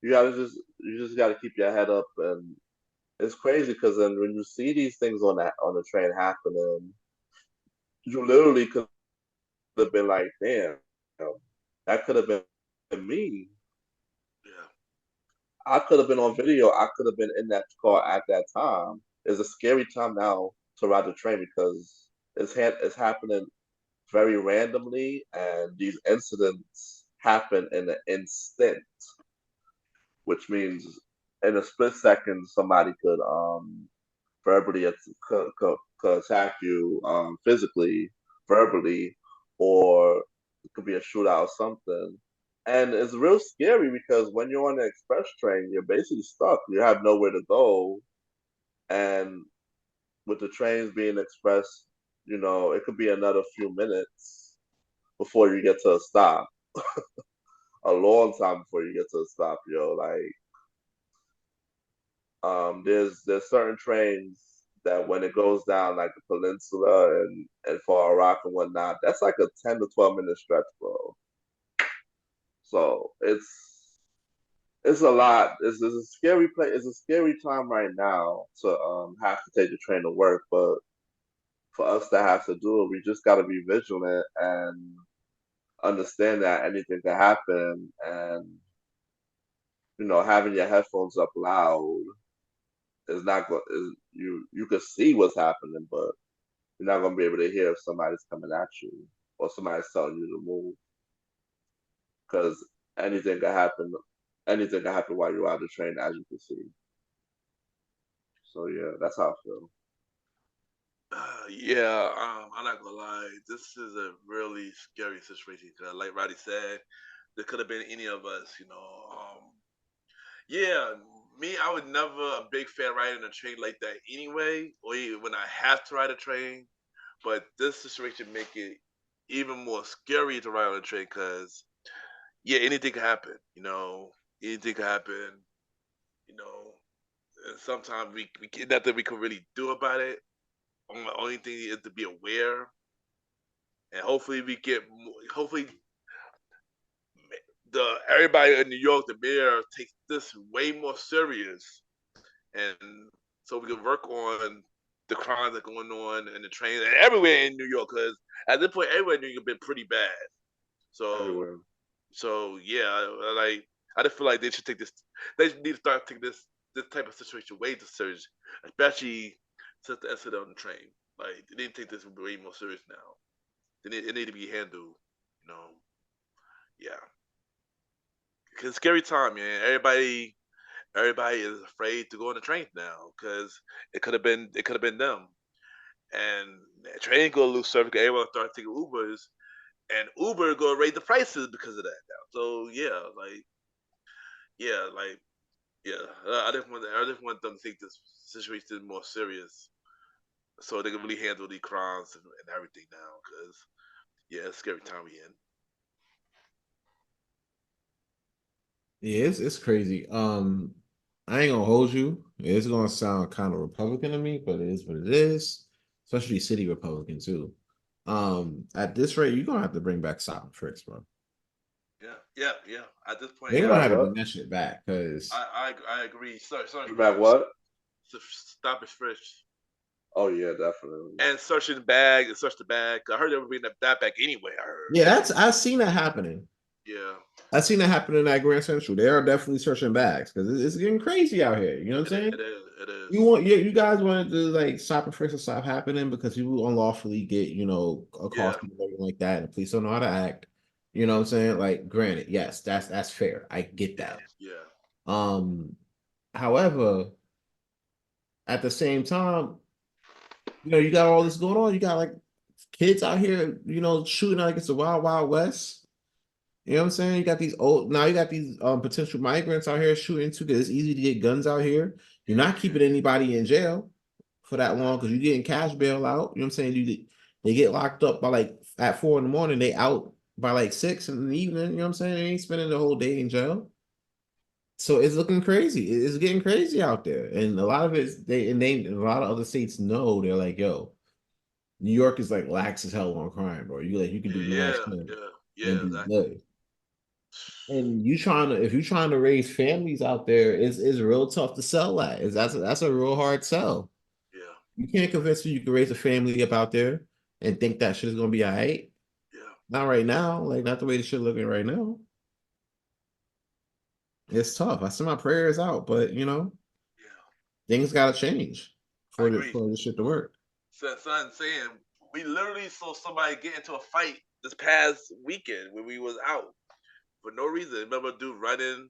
You just gotta keep your head up, and it's crazy because then when you see these things on the train happening, you literally could have been like, damn, that could have been me. Yeah. I could have been on video. I could have been in that car at that time. It's a scary time now to ride the train because it's happening very randomly, and these incidents happen in an instant, which means in a split second somebody could verbally could attack you physically, verbally, or it could be a shootout or something. And it's real scary because when you're on the express train, you're basically stuck. You have nowhere to go, and with the trains being express, it could be another few minutes before you get to a stop. A long time before you get to a stop, yo. Like, there's certain trains that when it goes down like the peninsula and Far Rock and whatnot, that's like a 10 to 12 minute stretch, bro. So it's a lot. It's a scary place. It's a scary time right now to have to take the train to work, but for us to have to do it, we just got to be vigilant and understand that anything can happen. And having your headphones up loud is not going. You can see what's happening, but you're not gonna be able to hear if somebody's coming at you or somebody's telling you to move because anything can happen. Anything can happen while you're out of the train, as you can see. So yeah, that's how I feel. Yeah, I'm not gonna lie. This is a really scary situation because, like Roddy said, there could have been any of us. Yeah, me, I was never a big fan riding a train like that anyway, or even when I have to ride a train. But this situation make it even more scary to ride on a train because yeah, anything can happen. Anything can happen. You know, and sometimes we nothing we can really do about it. Only thing is to be aware, and hopefully we get hopefully the everybody in New York, the mayor takes this way more serious, and so we can work on the crimes that are going on in the trains and everywhere in New York. Because at this point, everywhere in New York been pretty bad. So, everywhere. yeah, I just feel like they should take this. They need to start taking this type of situation way too serious, especially since the incident on the train. Like they need to take this way more serious now. It need to be handled. You know, yeah. Cause scary time, man. Everybody is afraid to go on the train now because it could have been them. And the train gonna lose service because everyone start taking Ubers, and Uber gonna raise the prices because of that now. So yeah, like yeah. I just want them to take this situation more serious so they can really handle the crimes and everything now. Because yeah, it's a scary time we in. Yeah, it's crazy. I ain't gonna hold you. It's gonna sound kind of Republican to me, but it is what it is. Especially city Republican too. At this rate, you're gonna have to bring back stop and frisk, bro. Yeah. At this point, They're Bring gonna yeah, back have to what? bring that shit back because I agree. Sorry, Bring back what? stop is fresh. Oh yeah, definitely. And search the bag and search the bag. I heard they were bringing that back anyway. I heard. yeah, that's I've seen that happening. Yeah, I've seen that happen in that Grand Central. They are definitely searching bags because it's getting crazy out here. You know what I'm saying? it is. It is. You guys wanted to like stop and frisk and stop happening because people unlawfully get Yeah, across and everything like that, and the police don't know how to act. You know what I'm saying? Like, granted, yes, that's fair. I get yeah, that. yeah, Um, However, at the same time, you got all this going on. You got like kids out here, shooting like it's the wild, wild west. You know what I'm saying? You got these potential migrants out here shooting too, because it's easy to get guns out here. You're not keeping anybody in jail for that long because you're getting cash bail out. You know what I'm saying? They get locked up by like at 4 in the morning, they out by like 6 in the evening. You know what I'm saying? They ain't spending the whole day in jail. So it's looking crazy. It's getting crazy out there. And a lot of it a lot of other states know they're like, yo, New York is like lax as hell on crime, bro. You can do mad yeah, shit and yeah. be Exactly. good. And if you trying to raise families out there, it's real tough to sell that. That's a real hard sell. Yeah, You can't convince me you can raise a family up out there and think that shit is gonna be all right. yeah, Not right now, like not the way the shit looking right now. It's tough. I send my prayers out, but yeah. things gotta change I for agree. the shit to work. Son saying we literally saw somebody get into a fight this past weekend when we was out for no reason. Remember, a dude running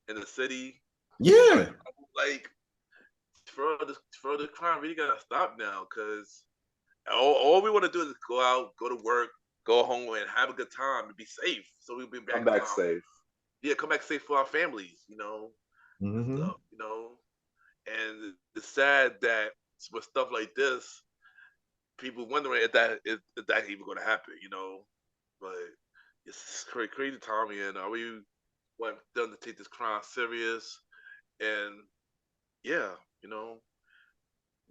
in the city. Like, Yeah. like for the crime really gotta stop now because all we want to do is go out, go to work, go home, and have a good time and be safe. So we'll be Come back. back safe. Yeah, come back safe for our families, and Hmm. stuff. And it's sad that with stuff like this, people wondering if that even going to happen. But it's crazy time, and are we want them to take this crime serious? And yeah, you know,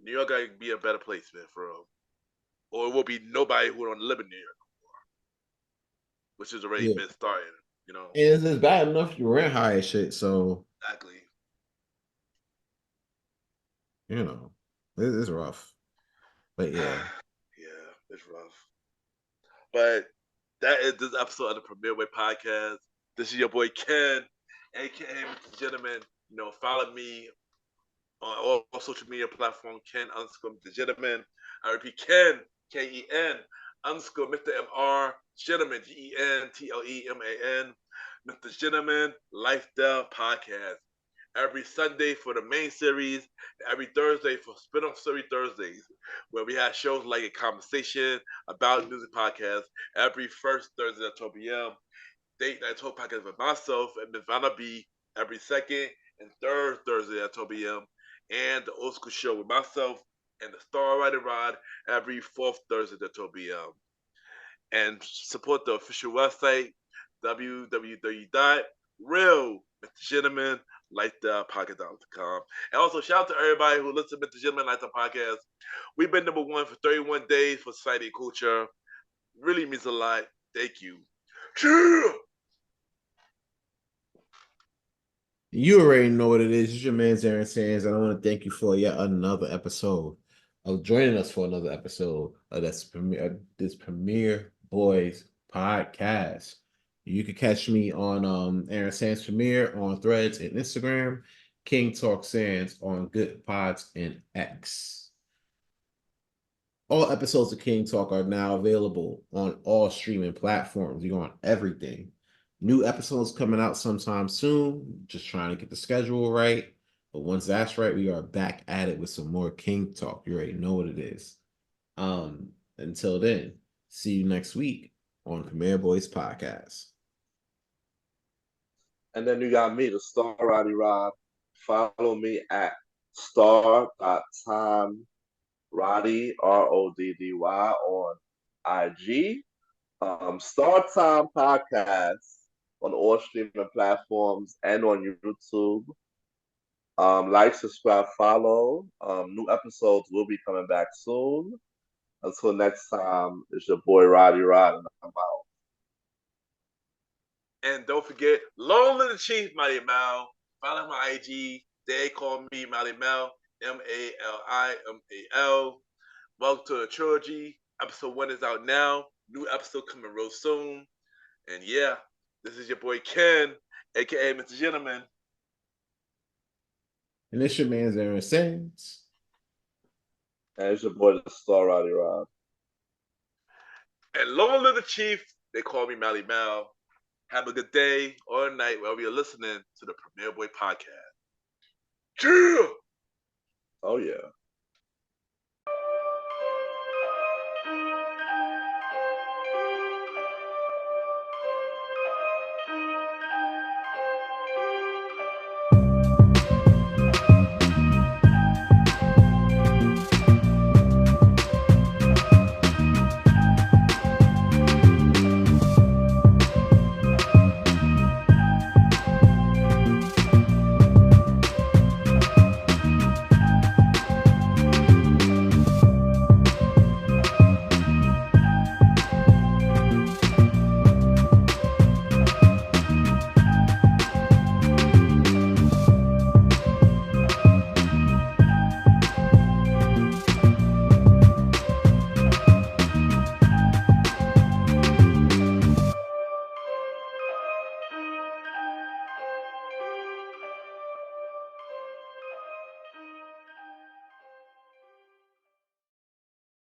New York got to be a better place, man, for real. Or it will be nobody who don't live in New York, which has already Yeah. been starting. And it's bad enough you rent high as shit, so Exactly. you know, it's rough. But yeah. Yeah, it's rough. But that is this episode of the Premier Way Podcast. This is your boy Ken, aka Mr. Gentleman. Follow me on all social media platforms, Ken underscore Mr. Gentleman. I repeat, Ken, Ken underscore Mr. MR Gentleman, GentleMan, Mr. Gentleman Lifestyle Podcast. Every Sunday for the main series, every Thursday for spin-off series Thursdays, where we have shows like a conversation about music podcast every first Thursday at 12 p.m. Date Night Talk podcast with myself and Miss Vanna B every second and third Thursday at 12 p.m. And the Old School Show with myself and the Star Rider Rod every fourth Thursday at 12 p.m. And support the official website, www.realmrgentlemanlifestylepodcast.com. And also, shout out to everybody who listens to Mr. Gentleman Lifestyle Podcast. We've been number one for 31 days for society and culture. Really means a lot. Thank you. Yeah. You already know what it is. It's your man Aaron Sands, and I want to thank you for yet another episode of joining us for another episode of this Premier Boys podcast. You can catch me on Aaron Sands Premier on Threads and Instagram, King Talk Sands on Good Pods and X. All episodes of King Talk are now available on all streaming platforms. You're on everything. New episodes coming out sometime soon. Just trying to get the schedule right. But once that's right, we are back at it with some more King Talk. You already know what it is. Until then, see you next week on Premier Boys Podcast. And then you got me, the Star Roddy Rod. Follow me at star.time Roddy, Roddy, on IG. Star Time Podcast on all streaming platforms and on YouTube. Like, subscribe, follow. New episodes will be coming back soon. Until next time, it's your boy Roddy Rod, and I'm out. And don't forget, Long Live the Chief, Malimal. Follow my IG. They call me Malimal, Malimal. Welcome to the Trilogy. Episode 1 is out now. New episode coming real soon. And yeah, this is your boy Ken, aka Mr. Gentleman. And this your man Aaron Sands. And it's your boy, the Star Roddy Rod. And long live the Chief. They call me Malimal. Have a good day or night while we are listening to the Premier Boy Podcast. Yeah! Oh, yeah.